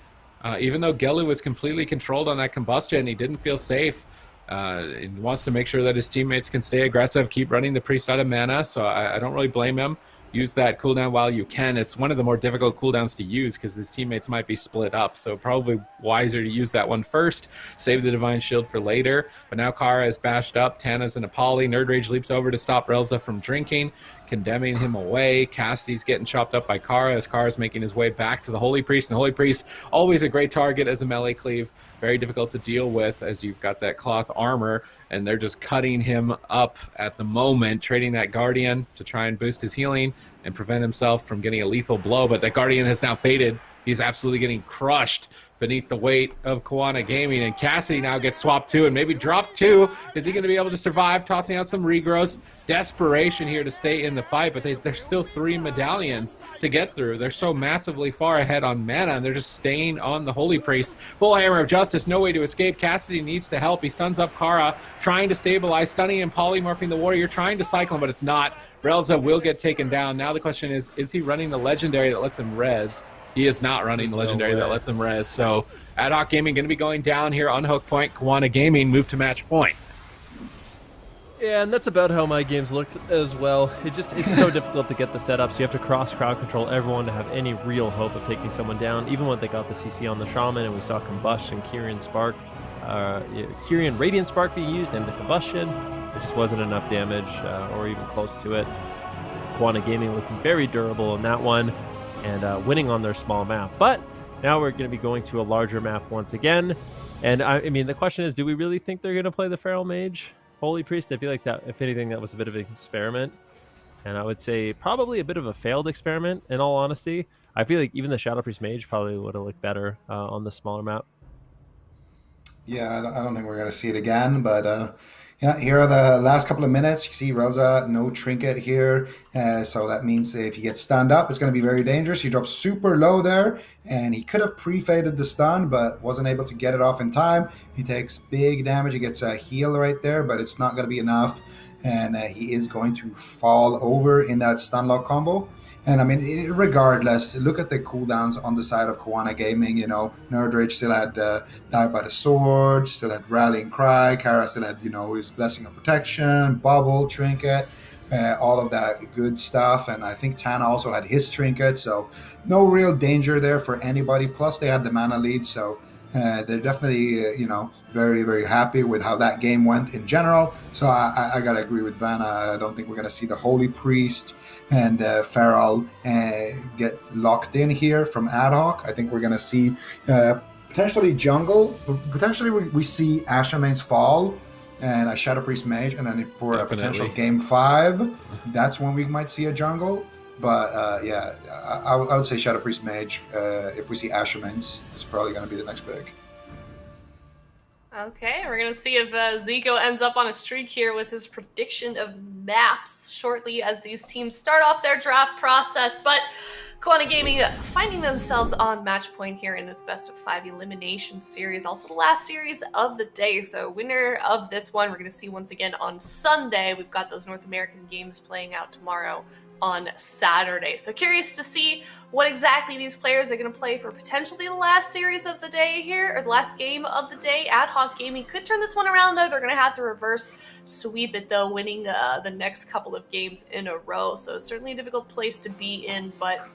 Even though Gelu was completely controlled on that Combustion, he didn't feel safe. He wants to make sure that his teammates can stay aggressive, keep running the priest out of mana, so I don't really blame him. Use that cooldown while you can. It's one of the more difficult cooldowns to use because his teammates might be split up, so probably wiser to use that one first, save the Divine Shield for later. But now Kara is bashed up, Tana's in a poly, Nerd Rage leaps over to stop Relza from drinking, condemning him away. Cassidy's getting chopped up by Kara as Kara's making his way back to the Holy Priest, and the Holy Priest, always a great target as a melee cleave. Very difficult to deal with as you've got that cloth armor, and they're just cutting him up at the moment, trading that Guardian to try and boost his healing and prevent himself from getting a lethal blow. But that Guardian has now faded. He's absolutely getting crushed beneath the weight of Cowana Gaming, and Cassidy now gets swapped too and maybe dropped too. Is he going to be able to survive? Tossing out some regrowths. Desperation here to stay in the fight, but there's still 3 medallions to get through. They're so massively far ahead on mana, and they're just staying on the Holy Priest. Full Hammer of Justice, no way to escape. Cassidy needs to help. He stuns up Kara, trying to stabilize, stunning and polymorphing the warrior, trying to cycle him, but it's not. Relza will get taken down. Now the question is he running the legendary that lets him res? He is not running the legendary that lets him res. So Ad Hoc Gaming going to be going down here on Hook Point. Cowana Gaming move to match point. Yeah, and that's about how my games looked as well. It's so difficult to get the setups. You have to cross crowd control everyone to have any real hope of taking someone down. Even when they got the CC on the Shaman and we saw Combustion, Kyrian Radiant Spark being used and the Combustion, it just wasn't enough damage or even close to it. Cowana Gaming looking very durable in that one and winning on their small map. But now we're going to be going to a larger map once again. And I mean, the question is, do we really think they're going to play the Feral Mage Holy Priest? I feel like that, if anything, that was a bit of an experiment. And I would say probably a bit of a failed experiment, in all honesty. I feel like even the Shadow Priest Mage probably would have looked better on the smaller map. Yeah, I don't think we're going to see it again, but yeah, here are the last couple of minutes. You see Relza, no trinket here, so that means if he gets stunned up, it's going to be very dangerous. He drops super low there, and he could have pre-faded the stun, but wasn't able to get it off in time. He takes big damage. He gets a heal right there, but it's not going to be enough, and he is going to fall over in that stun lock combo. And I mean, regardless, look at the cooldowns on the side of Cowana Gaming. You know, Nerd Rage still had Die by the Sword, still had Rallying Cry, Kara still had, his Blessing of Protection, Bubble, Trinket, all of that good stuff. And I think Tana also had his Trinket, so no real danger there for anybody. Plus, they had the mana lead, so they're definitely, very, very happy with how that game went in general. So I got to agree with Vanna. I don't think we're going to see the Holy Priest and Feral get locked in here from Ad Hoc. I think we're going to see potentially jungle. Potentially we see ASHAMANE'S fall and a Shadow Priest Mage. And then for a potential Game 5, that's when we might see a jungle. But yeah, I would say Shadow Priest Mage. If we see ASHAMANE'S, it's probably going to be the next pick. Okay, we're going to see if Zico ends up on a streak here with his prediction of maps shortly as these teams start off their draft process. But Cowana Gaming finding themselves on match point here in this best of 5 elimination series, also the last series of the day. So winner of this one, we're going to see once again on Sunday. We've got those North American games playing out tomorrow on Saturday. So curious to see what exactly these players are going to play for potentially the last series of the day here, or the last game of the day. Ad Hoc Gaming could turn this one around, though. They're going to have to reverse sweep it, though, winning the next couple of games in a row. So certainly a difficult place to be in, but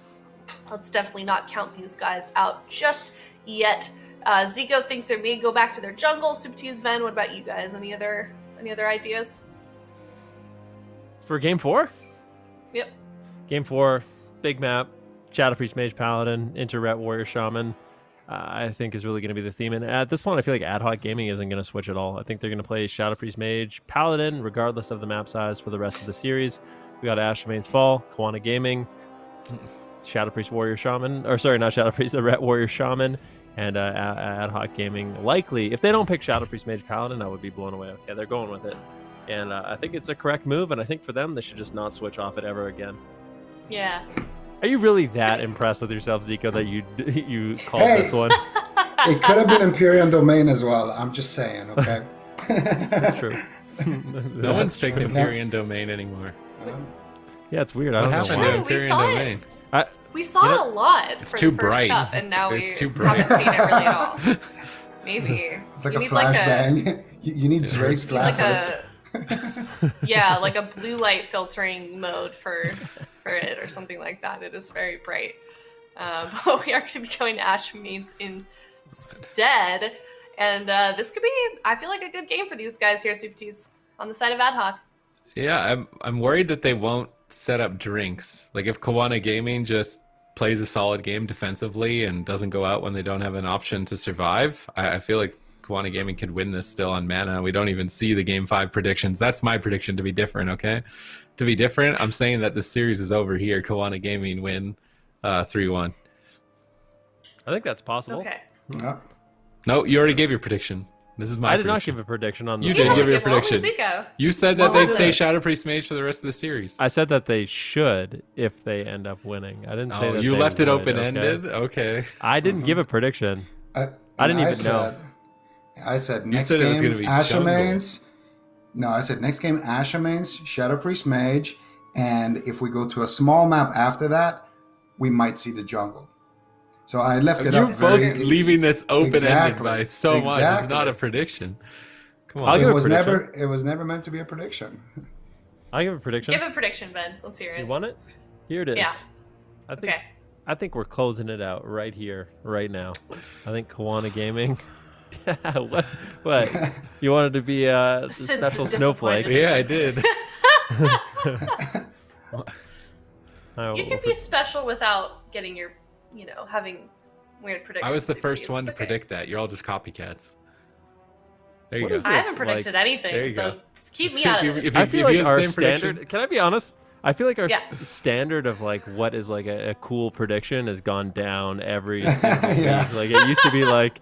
let's definitely not count these guys out just yet. Zico thinks they may go back to their jungle. Subtees, Ven, what about you guys? Any other ideas? For game 4? Yep. Game 4, big map, Shadow Priest, Mage, Paladin, into Ret Warrior, Shaman. I think is really going to be the theme. And at this point, I feel like Ad Hoc Gaming isn't going to switch at all. I think they're going to play Shadow Priest, Mage, Paladin, regardless of the map size for the rest of the series. We got ASHAMANE'S Fall, Cowana Gaming, Shadow Priest, Warrior, Shaman. Or sorry, not Shadow Priest, the Ret Warrior, Shaman, and Ad Hoc Gaming. Likely, if they don't pick Shadow Priest, Mage, Paladin, I would be blown away. Okay, they're going with it. And I think it's a correct move, and I think for them, they should just not switch off it ever again. Yeah. Are you really that impressed with yourself, Zico, that you called this one? It could have been Imperial Domain as well. I'm just saying, okay? That's true. No one's picked Imperial Domain anymore. Yeah, it's weird. I What don't happened know to why. We Imperial saw it. Domain? We saw it a lot It's for too the first bright. cup, and now we It's too bright. haven't seen it really at all. Maybe. It's like You a need like flashbang. You need Drake's like glasses. yeah, like a blue light filtering mode for it or something like that. It is very bright. But we are going to be going to ASHAMANE'S instead, and this could be, I feel like, a good game for these guys here, Subtees, on the side of Ad Hoc. Yeah, I'm worried that they won't set up drinks. Like if Cowana Gaming just plays a solid game defensively and doesn't go out when they don't have an option to survive, I feel like Cowana Gaming could win this still on mana. We don't even see the Game 5 predictions. That's my prediction to be different, okay? To be different, I'm saying that the series is over here. Cowana Gaming win 3-1. I think that's possible. Okay. Yeah. No, you already gave your prediction. This is my I did not prediction. give a prediction on You this. did one. give your What was prediction. Zico? You said that What they'd was stay it? Shadow Priest Mage for the rest of the series. I said that they should if they end up winning. I didn't say Oh, that you they left it would, open-ended? Okay? Okay. I didn't give a prediction. I And didn't even know. I said next said it was game gonna be ASHAMANE'S. No, I said next game ASHAMANE'S, Shadow Priest Mage, and if we go to a small map after that, we might see the jungle. So I left it You're up both very leaving this open-ended Exactly. by so much. It's Exactly. not a prediction. Come I'll on. give It a was prediction. never. It was never meant to be a prediction. I'll give a prediction. Give a prediction, Ben. Let's hear You it. want it? Here it is. Yeah. I think Okay. I think we're closing it out right here, right now. I think Cowana Gaming. What? You wanted to be a Sid's special disappointed. snowflake. Yeah, I did. Oh, You can be special without getting your, having weird predictions. I was the first Subtees. one It's to okay. predict that. You're all just copycats. There you What go. is I this, haven't predicted like- there anything, you so go. keep me out of If this. you- I feel like had the our same standard. prediction- Can I be honest? I feel like our Yeah. standard of like what is like a cool prediction has gone down every single Yeah. week. Like it used to be like,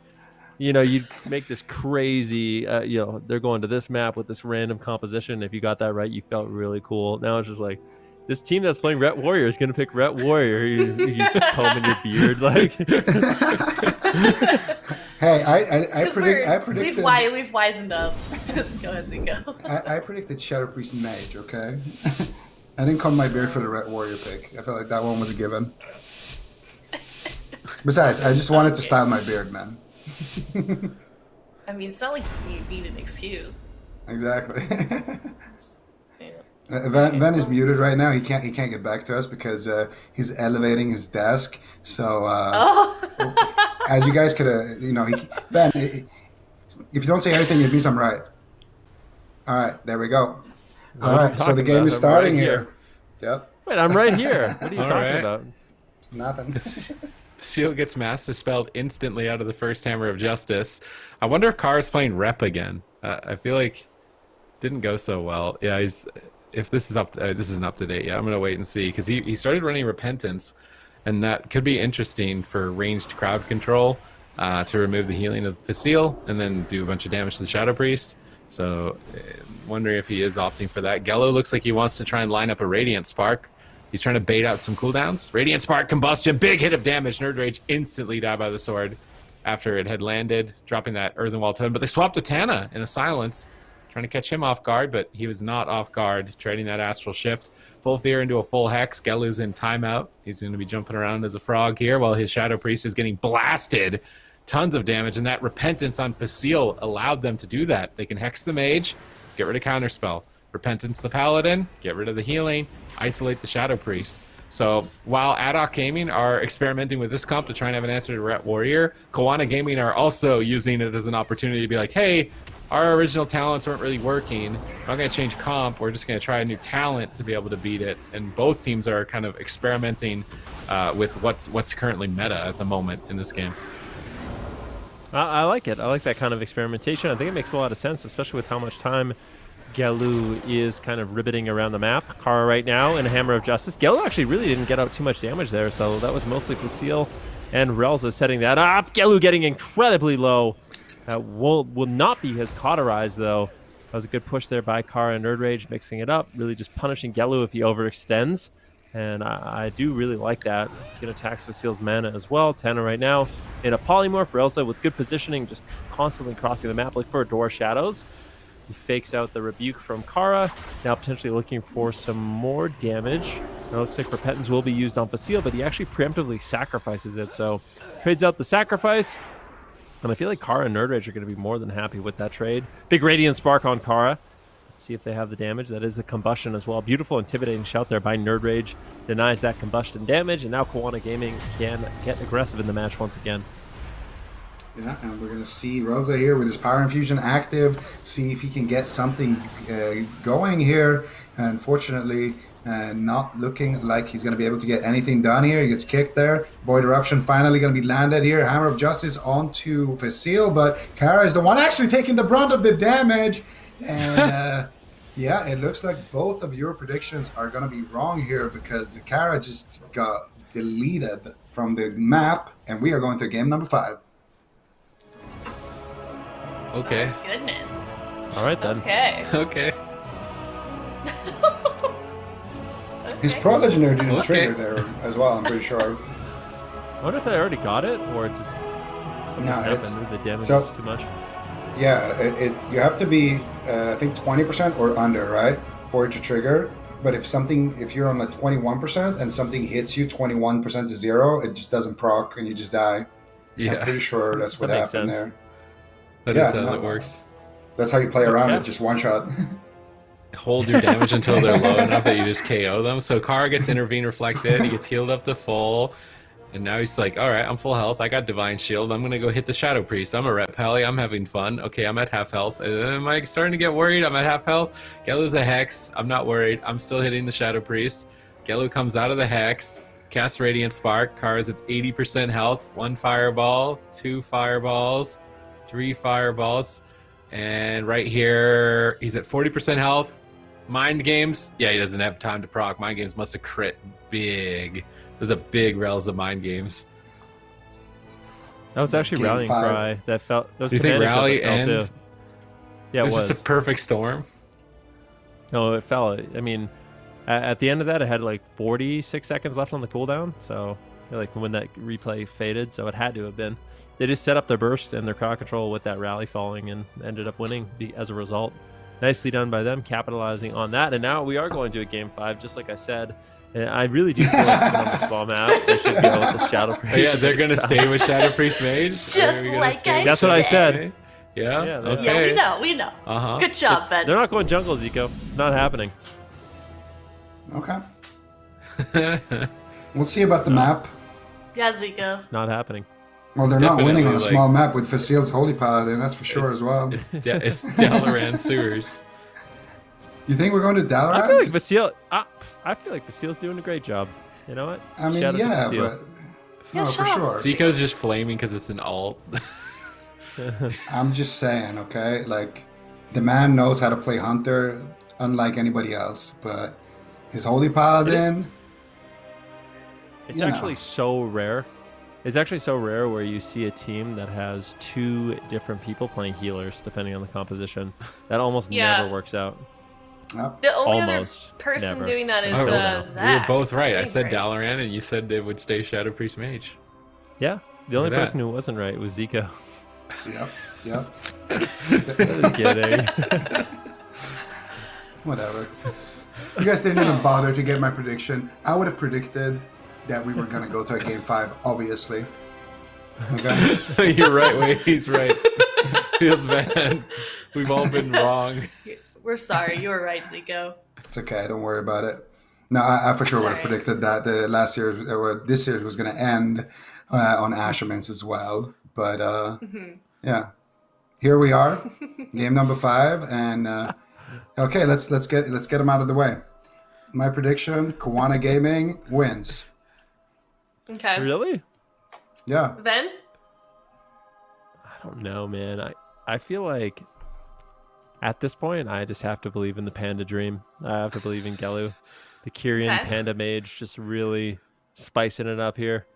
you'd make this crazy. They're going to this map with this random composition. If you got that right, you felt really cool. Now it's just like, this team that's playing Ret Warrior is going to pick Ret Warrior. You combing your beard like. Hey, I 'Cause predicted. we've wisened up. Go ahead, Zico. I predicted Shadow Priest Mage. Okay. I didn't comb my beard for the Red Warrior pick. I felt like that one was a given. Besides, I just wanted to style my beard, man. I mean, it's not like you need an excuse. Exactly. Yeah. Van is muted right now. He can't get back to us because he's elevating his desk. So Oh. as you guys could, Van, if you don't say anything, it means I'm right. All right, there we go. All What are you right, so talking the game about? is I'm starting right here. Yep, Wait, I'm right here. What are you All talking right. about? nothing. Seal gets mass dispelled instantly out of the first Hammer of Justice. I wonder if Carr is playing Rep again. I feel like it didn't go so well. Yeah, if this is this isn't up to date yet. I'm gonna wait and see because he started running Repentance, and that could be interesting for ranged crowd control to remove the healing of Facile and then do a bunch of damage to the Shadow Priest. So, wondering if he is opting for that. Gello looks like he wants to try and line up a Radiant Spark. He's trying to bait out some cooldowns. Radiant Spark, Combustion, big hit of damage. Nerd Rage instantly died by the sword after it had landed, dropping that Earthen Wall Totem. But they swapped to Tana in a silence, trying to catch him off guard, but he was not off guard, trading that Astral Shift. Full Fear into a full Hex. Gellu's in timeout. He's going to be jumping around as a frog here while his Shadow Priest is getting blasted. Tons of damage, and that Repentance on Facile allowed them to do that. They can Hex the Mage, get rid of Counterspell. Repentance the Paladin, get rid of the healing, isolate the Shadow Priest. So while AD Hoc Gaming are experimenting with this comp to try and have an answer to Ret Warrior, Cowana Gaming are also using it as an opportunity to be like, hey, our original talents weren't really working. We're not going to change comp. We're just going to try a new talent to be able to beat it. And both teams are kind of experimenting with what's currently meta at the moment in this game. I like it. I like that kind of experimentation. I think it makes a lot of sense, especially with how much time Galoo is kind of ribbiting around the map. Kara right now in a Hammer of Justice. Galoo actually really didn't get out too much damage there, so that was mostly Facile and Relza setting that up. Galoo getting incredibly low. That will not be his cauterized, though. That was a good push there by Kara and Nerd Rage, mixing it up, really just punishing Galoo if he overextends. And I do really like that. It's going to tax Facile's mana as well. Tana right now in a polymorph. Relza with good positioning, just constantly crossing the map, looking for Door Shadows. He fakes out the rebuke from Kara. Now potentially looking for some more damage. It looks like Repentance will be used on Facile, but he actually preemptively sacrifices it. So trades out the sacrifice. And I feel like Kara and Nerd Rage are going to be more than happy with that trade. Big Radiant Spark on Kara. Let's see if they have the damage. That is a combustion as well. Beautiful intimidating shout there by Nerd Rage. Denies that combustion damage. And now Cowana Gaming can get aggressive in the match once again. Yeah, and we're going to see Relza here with his Power Infusion active, see if he can get something going here. Unfortunately, not looking like he's going to be able to get anything done here. He gets kicked there. Void Eruption finally going to be landed here. Hammer of Justice onto Facile, but Kara is the one actually taking the brunt of the damage. And yeah, it looks like both of your predictions are going to be wrong here because Kara just got deleted from the map, and we are going to game number 5. Okay. Oh, goodness. All right, then. Okay. Okay. His Pro Legendary didn't Okay. trigger there as well, I'm pretty sure. I wonder if they already got it or just something No, it's- happened. The damage so- was too much. Yeah, you have to be, I think 20% or under, right, for it to trigger. But if you're on the 21% and something hits you 21% to 0, it just doesn't proc and you just die. Yeah. I'm pretty sure that's what That makes happened sense. there. That Yeah, is how no. it works. That's how you play around Yeah. it, just one shot. Hold your damage until they're low enough that you just KO them. So Kara gets Intervene Reflected, he gets healed up to full, and now he's like, all right, I'm full health, I got Divine Shield, I'm gonna go hit the Shadow Priest, I'm a Ret Pally, I'm having fun, okay, I'm at half health. Am I starting to get worried? I'm at half health. Galu's a Hex, I'm not worried, I'm still hitting the Shadow Priest. Galu comes out of the Hex, casts Radiant Spark, Kara's at 80% health, 1 Fireball, 2 Fireballs, 3 Fireballs, and right here, he's at 40% health. Mind Games, yeah, he doesn't have time to proc. Mind Games must have crit big. There's a big Relza Mind Games. That was actually Game Rallying 5. Cry. That felt. That was Do you think commanding shot Rally that fell, and too. Yeah, it It's was. just a perfect storm? No, it fell. I mean, at the end of that, it had like 46 seconds left on the cooldown. So, like when that replay faded, so it had to have been. They just set up their burst and their crowd control with that rally falling and ended up winning as a result. Nicely done by them, capitalizing on that. And now we are going to a game 5, just like I said. And I really do feel like even on the small map, they should go with the Shadow Priest. Oh, yeah, they're gonna stay with Shadow Priest Mage. Just Are we gonna like stay I with That's what I said. said. Yeah. Yeah, they- Okay. Yeah, we know. Uh-huh. Good job, Ben. They're not going jungle, Zico. It's not happening. Okay. We'll see about the map. Yeah, Zico. It's not happening. Well, they're It's not winning on a definitely, small map with Facile's Holy Paladin, that's for sure as well. It's Dalaran sewers. You think we're going to Dalaran? I feel like Facile. I feel like Facile's doing a great job. You know what? I mean, Shout out to yeah, Facile. but Yeah, no, for shout out to sure. Facile. Zico's just flaming because it's an alt. I'm just saying, okay? Like, the man knows how to play Hunter unlike anybody else, but his Holy Paladin, It's you know. actually so rare. It's actually so rare where you see a team that has 2 different people playing healers, depending on the composition. That almost Yeah. never works out. oh, The only Almost other person never. doing that is Oh, no. Zach. We were both right. I Doing said great. Dalaran, and you said they would stay Shadow Priest Mage. Yeah. The only Look at person who wasn't right was Zico. yep. Just kidding. Whatever. You guys didn't even bother to get my prediction. I would have predicted that we were going to go to a game 5, obviously. Okay? You're right, Wade. He's right. Feels bad. We've all been wrong. We're sorry. You were right, Zico. It's okay. Don't worry about it. No, I for sure would have Alright. predicted that the last year or this year was going to end on ASHAMANE'S as well. But yeah, here we are, game number 5, and okay, let's get them out of the way. My prediction: Cowana Gaming wins. Okay. Really? Yeah, Then? I don't know, man. I feel like at this point, I just have to believe in the Panda Dream. I have to believe in Gelu. The Kyrian Okay. Panda Mage just really spicing it up here.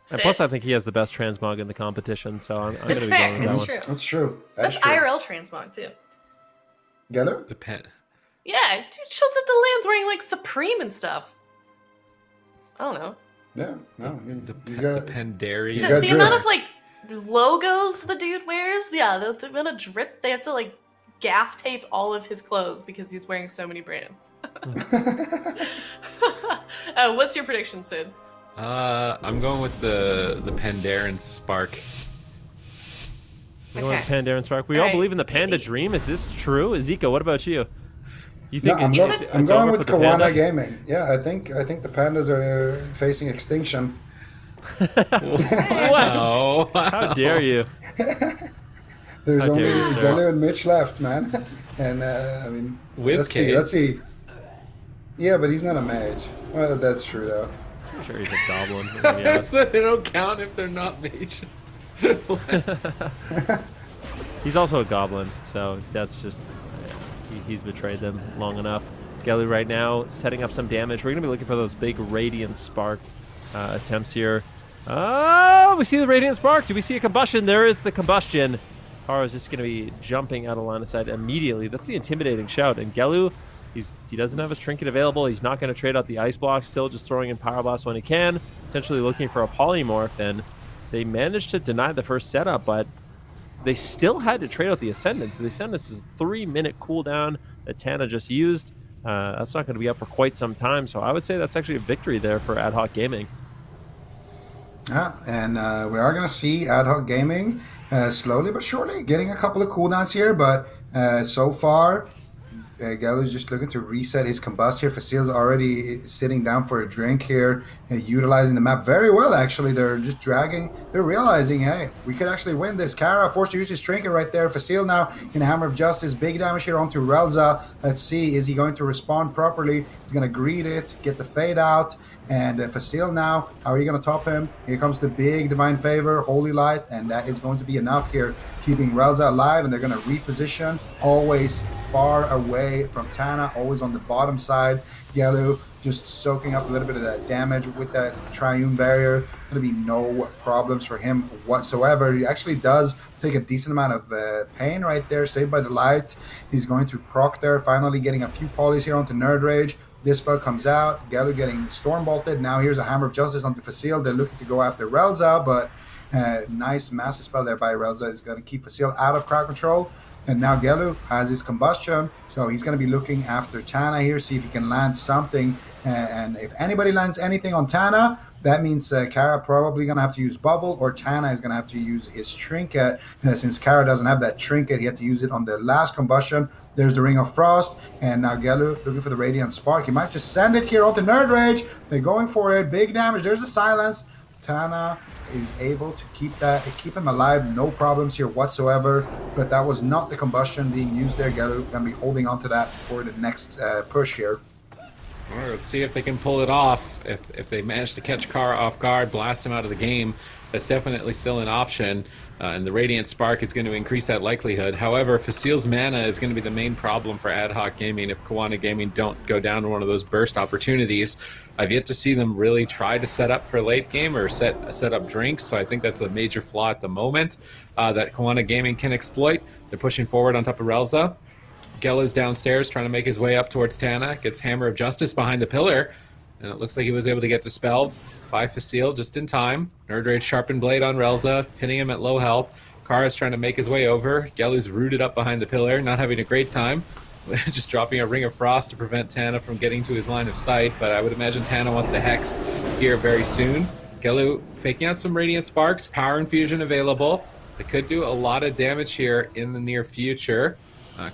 And Sit. plus, I think he has the best transmog in the competition, so I'm going It's to be fair. going with that It's one. true. that's true. That's true. IRL transmog too. Get it? Depend. Yeah, dude shows up to lands wearing like Supreme and stuff. I don't know. Yeah, no, The he's got. Pandari. He's The, got the drip. amount of like logos the dude wears, yeah, the amount of drip, they have to like gaff tape all of his clothes because he's wearing so many brands. What's your prediction, Sid? I'm going with the Pandaren Spark. You want Okay. the Pandaren Spark? We all Alright. believe in the Panda Dream. Is this true? Ezeka, what about you? You No, think I'm, it's, I'm it's going over with for the Panda? Cowana Gaming. Yeah, I think the pandas are facing extinction. Wow. How dare you? There's How only dare you, sir. Gelu and Mitch left, man. And I mean, let's see, Whizkid. let's see. Yeah, but he's not a mage. Well, that's true though. I'm sure he's a goblin. I mean, yeah. So they don't count if they're not mages. He's also a goblin, so that's just he's betrayed them long enough. Gelu right now setting up some damage. We're gonna be looking for those big Radiant Spark attempts here. Oh, we see the Radiant Spark. Do we see a combustion? There is the combustion. Kara's just gonna be jumping out of line of sight immediately. That's the intimidating shout. And Gelu, he doesn't have his trinket available. He's not gonna trade out the ice block. Still just throwing in Power Blast when he can. Potentially looking for a polymorph. And they managed to deny the first setup, but they still had to trade out the Ascendant. So the Ascendant is a 3-minute cooldown that Tana just used. That's not going to be up for quite some time. So I would say that's actually a victory there for Ad Hoc Gaming. Yeah, and we are going to see Ad Hoc Gaming slowly but surely getting a couple of cooldowns here, but so far, Galu's just looking to reset his combust here. Facil's already sitting down for a drink here, utilizing the map very well, actually. They're just dragging. They're realizing, hey, we could actually win this. Kara forced to use his trinket right there. Facil now in Hammer of Justice. Big damage here onto Relza. Let's see, is he going to respond properly? He's going to greet it, get the fade out. And Facil now, how are you going to top him? Here comes the big Divine Favor, Holy Light, and that is going to be enough here, keeping Relza alive, and they're going to reposition, always far away from Tana, always on the bottom side. Gelu just soaking up a little bit of that damage with that Triune Barrier. Going to be no problems for him whatsoever. He actually does take a decent amount of pain right there, saved by the light. He's going to proc there, finally getting a few polys here onto Nerd Rage. This spell comes out, Gelu getting Storm Bolted. Now here's a Hammer of Justice onto Facil. They're looking to go after Relza, but nice massive spell there by Relza is going to keep Facil out of crowd control. And now Gelu has his combustion, so he's going to be looking after Tana here, see if he can land something. And if anybody lands anything on Tana, that means Kara probably going to have to use Bubble, or Tana is going to have to use his Trinket. Since Kara doesn't have that Trinket, he had to use it on the last combustion. There's the Ring of Frost, and now Gelu looking for the Radiant Spark. He might just send it here onto Nerd Rage. They're going for it. Big damage. There's the silence. Tana is able to keep him alive, no problems here whatsoever. But that was not the combustion being used there. Gelu gonna be holding on to that for the next push here. All right, let's see if they can pull it off. If they manage to catch Kara off guard, blast him out of the game, that's definitely still an option. And the Radiant Spark is going to increase that likelihood. However, Facil's mana is going to be the main problem for Ad Hoc Gaming if Cowana Gaming don't go down to one of those burst opportunities. I've yet to see them really try to set up for late game or set up drinks, so I think that's a major flaw at the moment that Cowana Gaming can exploit. They're pushing forward on top of Relza. Gelu's downstairs trying to make his way up towards Tana, gets Hammer of Justice behind the pillar, and it looks like he was able to get dispelled by Facil just in time. Nerd Rage Sharpened Blade on Relza, pinning him at low health. Kara's trying to make his way over. Gelu's rooted up behind the pillar, not having a great time. Just dropping a Ring of Frost to prevent Tana from getting to his line of sight, but I would imagine Tana wants to Hex here very soon. Gelu faking out some Radiant Sparks, Power Infusion available. It could do a lot of damage here in the near future.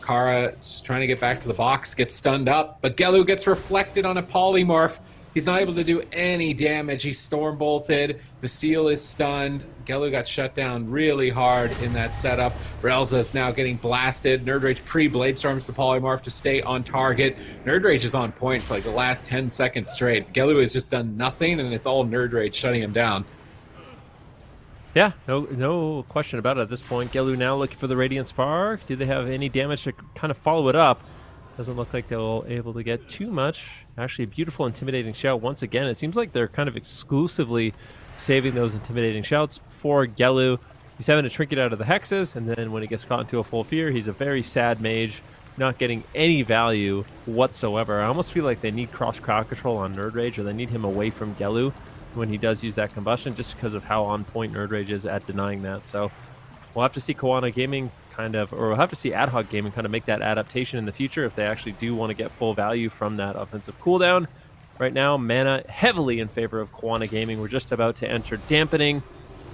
Kara just trying to get back to the box, gets stunned up, but Gelu gets reflected on a polymorph. He's not able to do any damage. He's storm bolted. Vasile is stunned. Gelu got shut down really hard in that setup. Relza is now getting blasted. Nerdrage pre-blade storms the polymorph to stay on target. Nerdrage is on point for like the last 10 seconds straight. Gelu has just done nothing, and it's all Nerdrage shutting him down. Yeah, no question about it at this point. Gelu now looking for the Radiant Spark. Do they have any damage to kind of follow it up? Doesn't look like they'll able to get too much. Actually, a beautiful intimidating shout once again. It seems like they're kind of exclusively saving those intimidating shouts for Gelu. He's having to trinket out of the hexes, and then when he gets caught into a full fear, he's a very sad mage, not getting any value whatsoever. I almost feel like they need cross crowd control on Nerdrage, or they need him away from Gelu when he does use that combustion, just because of how on point Nerdrage is at denying that. So we'll have to see Cowana Gaming or we'll have to see Ad Hoc Gaming kind of make that adaptation in the future if they actually do want to get full value from that offensive cooldown. Right now, mana heavily in favor of Cowana Gaming. We're just about to enter dampening.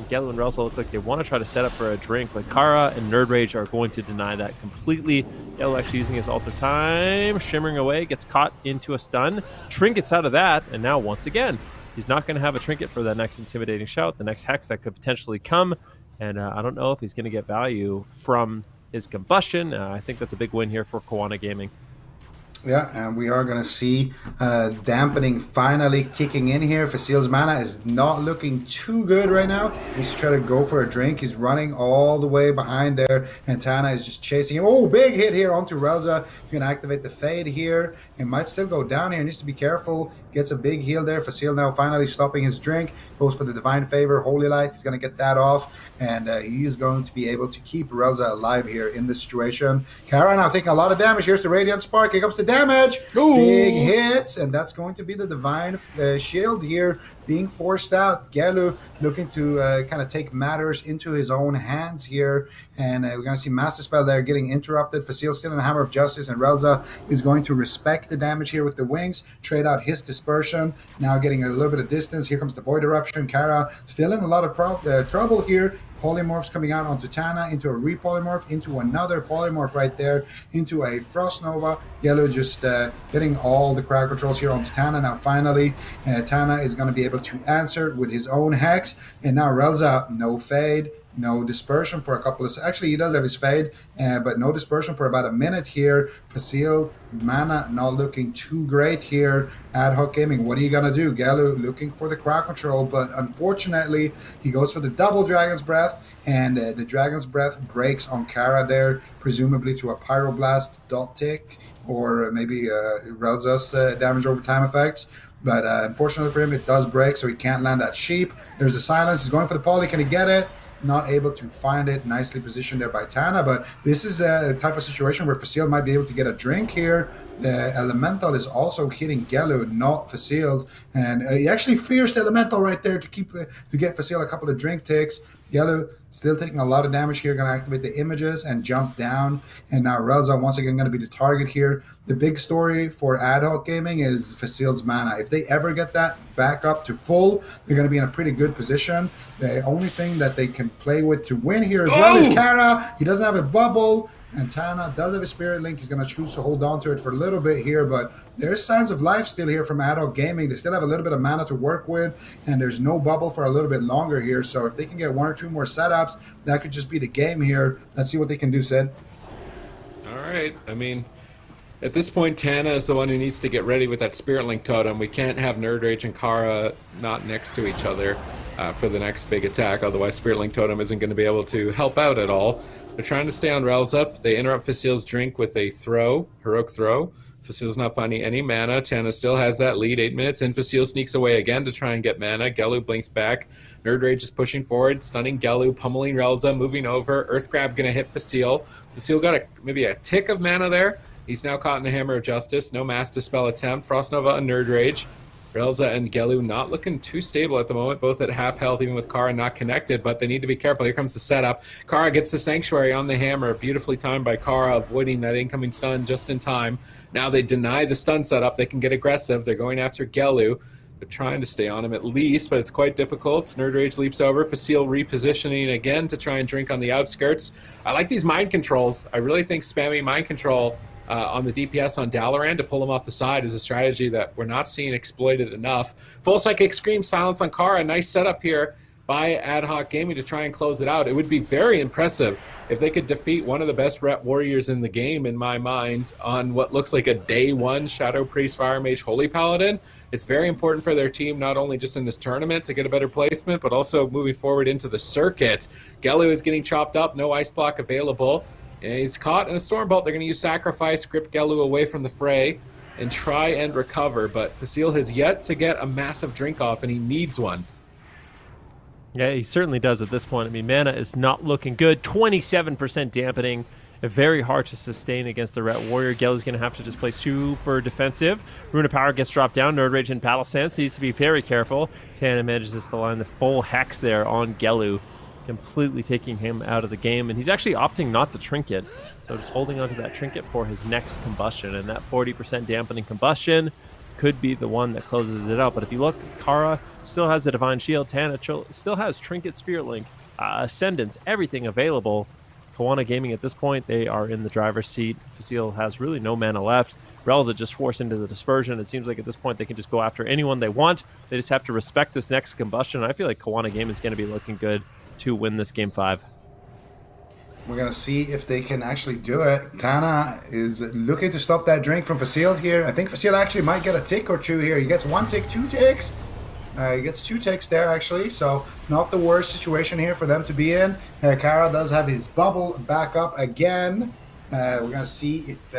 Gelu and Relza look like they want to try to set up for a drink, but Kara and Nerdrage are going to deny that completely. Gelu actually using his altar time, shimmering away, gets caught into a stun, trinkets out of that, and now once again, he's not going to have a trinket for the next intimidating shout, the next hex that could potentially come. And I don't know if he's going to get value from his combustion. I think that's a big win here for Cowana Gaming. Yeah, and we are going to see dampening finally kicking in here. Fasile's mana is not looking too good right now. He's trying to go for a drink. He's running all the way behind there, and Tana is just chasing him. Oh, big hit here onto Relza. He's going to activate the Fade here. It might still go down here. He needs to be careful. Gets a big heal there. Fasile now finally stopping his drink. Goes for the Divine Favor, Holy Light. He's going to get that off, and he's going to be able to keep Relza alive here in this situation. Kara now taking a lot of damage. Here's the Radiant Spark. Here comes the damage. Ooh. Big hits, and that's going to be the Divine Shield here being forced out. Gelu looking to kind of take matters into his own hands here, and we're going to see Master Spell there getting interrupted. Fasile still in a Hammer of Justice, and Relza is going to respect the damage here with the wings, trade out his dispersion, now getting a little bit of distance. Here comes the Void Eruption. Kara still in a lot of trouble here. Polymorphs coming out onto Tana, into a repolymorph, into another polymorph right there, into a Frost Nova. Gelu just getting all the crowd controls here onto Tana. Now finally, Tana is going to be able to answer with his own Hex. And now Relza, no Fade, no dispersion for a couple of... Actually, he does have his Fade, but no dispersion for about a minute here. Fasile, mana not looking too great here. Ad Hoc Gaming, what are you going to do? Gelu looking for the crowd control, but unfortunately, he goes for the double Dragon's Breath, and the Dragon's Breath breaks on Kara there, presumably to a Pyroblast dot tick, or maybe Relza's damage over time effects. But unfortunately for him, it does break, so he can't land that Sheep. There's a Silence. He's going for the poly. Can he get it? Not able to find it. Nicely positioned there by Tana, but this is a type of situation where Fasile might be able to get a drink here. The Elemental is also hitting Gelu, not Fasile's, and he actually fears the Elemental right there to get Fasile a couple of drink ticks. Gelu still taking a lot of damage here, going to activate the images and jump down, and now Relza once again going to be the target here. The big story for Ad Hoc Gaming is Fasile's mana. If they ever get that back up to full, they're going to be in a pretty good position. The only thing that they can play with to win here as well is Kara. He doesn't have a bubble, and Tana does have a Spirit Link. He's going to choose to hold on to it for a little bit here, but there's signs of life still here from Ad Hoc Gaming. They still have a little bit of mana to work with, and there's no bubble for a little bit longer here. So if they can get one or two more setups, that could just be the game here. Let's see what they can do, Sid. All right. I mean, at this point, Tana is the one who needs to get ready with that Spirit Link totem. We can't have Nerdrage and Kara not next to each other for the next big attack. Otherwise, Spirit Link totem isn't going to be able to help out at all. They're trying to stay on Relza. They interrupt Fasile's drink with a throw, heroic throw. Fasile's not finding any mana. Tana still has that lead, 8 minutes, and Fasile sneaks away again to try and get mana. Gelu blinks back. Nerdrage is pushing forward, stunning Gelu, pummeling Relza, moving over. Earth Grab gonna hit Fasile. Fasile got maybe a tick of mana there. He's now caught in a Hammer of Justice. No Mass Dispel attempt. Frost Nova on Nerdrage. Relza and Gelu not looking too stable at the moment, both at half health, even with Kara not connected, but they need to be careful. Here comes the setup. Kara gets the Sanctuary on the Hammer, beautifully timed by Kara, avoiding that incoming stun just in time. Now they deny the stun setup. They can get aggressive. They're going after Gelu. They're trying to stay on him at least, but it's quite difficult. Nerd Rage leaps over. Facile repositioning again to try and drink on the outskirts. I like these mind controls. I really think spamming mind control on the DPS on DALARAN to pull him off the side is a strategy that we're not seeing exploited enough. Full Psychic Scream, silence on Kara. Nice setup here by AD Hoc Gaming to try and close it out. It would be very impressive if they could defeat one of the best rep warriors in the game, in my mind, on what looks like a day one Shadow Priest, Fire Mage, Holy Paladin. It's very important for their team, not only just in this tournament to get a better placement, but also moving forward into the circuit. Gelu is getting chopped up, no ice block available. And he's caught in a Stormbolt. They're going to use Sacrifice, grip Gelu away from the fray, and try and recover. But Facile has yet to get a massive drink off, and he needs one. Yeah, he certainly does at this point. I mean, mana is not looking good. 27% dampening. Very hard to sustain against the Ret Warrior. Gelu's going to have to just play super defensive. Rune of Power gets dropped down. Nerd Rage and Battle Stance needs to be very careful. Tana manages to line the full Hex there on Gelu, completely taking him out of the game. And he's actually opting not to Trinket. So just holding onto that Trinket for his next combustion. And that 40% dampening combustion could be the one that closes it out. But if you look, Kara still has the Divine Shield. Tana still has Trinket, Spirit Link, Ascendance, everything available. Cowana Gaming at this point, they are in the driver's seat. Facile has really no mana left. Relza just forced into the dispersion. It seems like at this point they can just go after anyone they want. They just have to respect this next combustion. I feel like Cowana Gaming is going to be looking good to win this Game 5. We're going to see if they can actually do it. Tana is looking to stop that drink from Facile here. I think Facile actually might get a tick or two here. He gets 1 tick, 2 ticks. He gets 2 ticks there, actually, so not the worst situation here for them to be in. Kara does have his bubble back up again. We're going to see if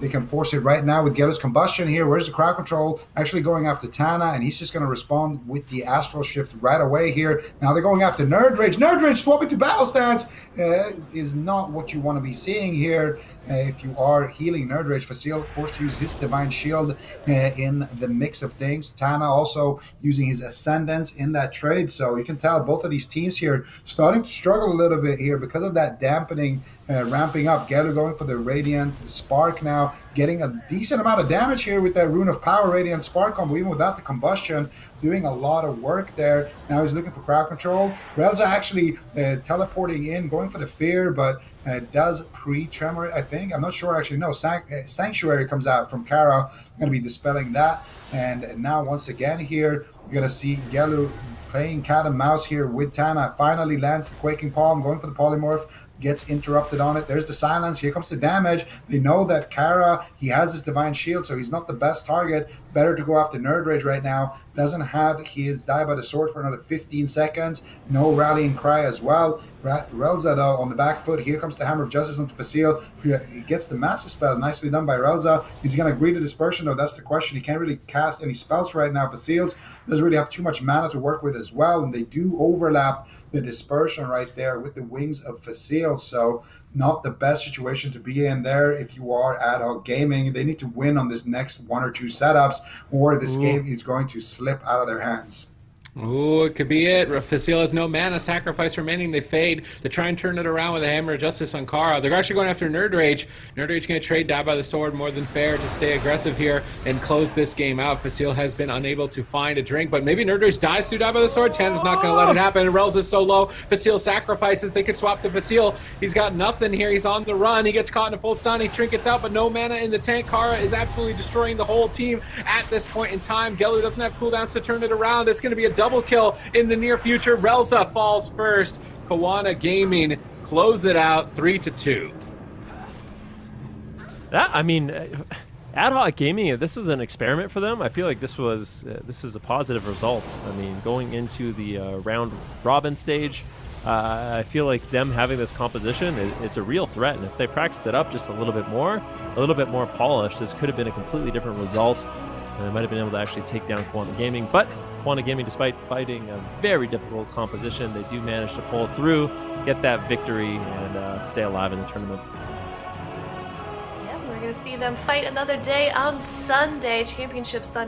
they can force it right now with Gelu's combustion here. Where's the crowd control? Actually going after Tana, and he's just going to respond with the Astral Shift right away here. Now they're going after Nerd Rage. Nerd Rage swapping to Battle Stance is not what you want to be seeing here. If you are healing Nerd Rage, Facile forced to use his Divine Shield in the mix of things. Tana also using his Ascendance in that trade. So you can tell both of these teams here starting to struggle a little bit here because of that dampening ramping up. Gelu going for the Radiant Spark now, getting a decent amount of damage here with that Rune of Power Radiant Spark combo, even without the combustion, doing a lot of work there. Now he's looking for crowd control. Relza actually teleporting in, going for the Fear, but does pre-tremor, I think. I'm not sure actually. No, Sanctuary comes out from Kara. Going to be dispelling that. And now once again here, you're going to see Gelu playing cat and mouse here with Tana. Finally lands the Quaking Palm, going for the Polymorph. Gets interrupted on it. There's the silence. Here comes the damage. They know that Kara, he has his Divine Shield, so he's not the best target. Better to go after Nerd Rage right now. Doesn't have his Die by the Sword for another 15 seconds. No Rallying Cry as well. Relza, though, on the back foot. Here comes the Hammer of Justice onto Facile. He gets the Massive Spell. Nicely done by Relza. He's going to agree to Dispersion, though. That's the question. He can't really cast any spells right now. Facile doesn't really have too much mana to work with as well, and they do overlap the Dispersion right there with the Wings of Facile. So not the best situation to be in there if you are AD Hoc Gaming. They need to win on this next 1 or 2 setups, or this game is going to slip out of their hands. Ooh, it could be it. Facile has no mana, sacrifice remaining. They fade. They try and turn it around with a Hammer of Justice on Kara. They're actually going after Nerd Rage. Nerd Rage going to trade Die by the Sword, more than fair, to stay aggressive here and close this game out. Facile has been unable to find a drink, but maybe Nerd Rage dies through Die by the Sword. Tana's not going to let it happen. Rel's is so low. Facile sacrifices. They could swap to Facile. He's got nothing here. He's on the run. He gets caught in a full stun. He trinkets out, but no mana in the tank. Kara is absolutely destroying the whole team at this point in time. Gelu doesn't have cooldowns to turn it around. It's going to be a double kill in the near future. Relza falls first. Cowana Gaming close it out 3-2. That, I mean, AD Hoc Gaming, if this was an experiment for them, I feel like this is a positive result. I mean, going into the round robin stage, I feel like them having this composition it's a real threat, and if they practice it up just a little bit more polished, this could have been a completely different result. And they might have been able to actually take down Cowana Gaming. But Cowana Gaming, despite fighting a very difficult composition, they do manage to pull through, get that victory, and stay alive in the tournament. Yeah, we're going to see them fight another day on Sunday, Championship Sunday.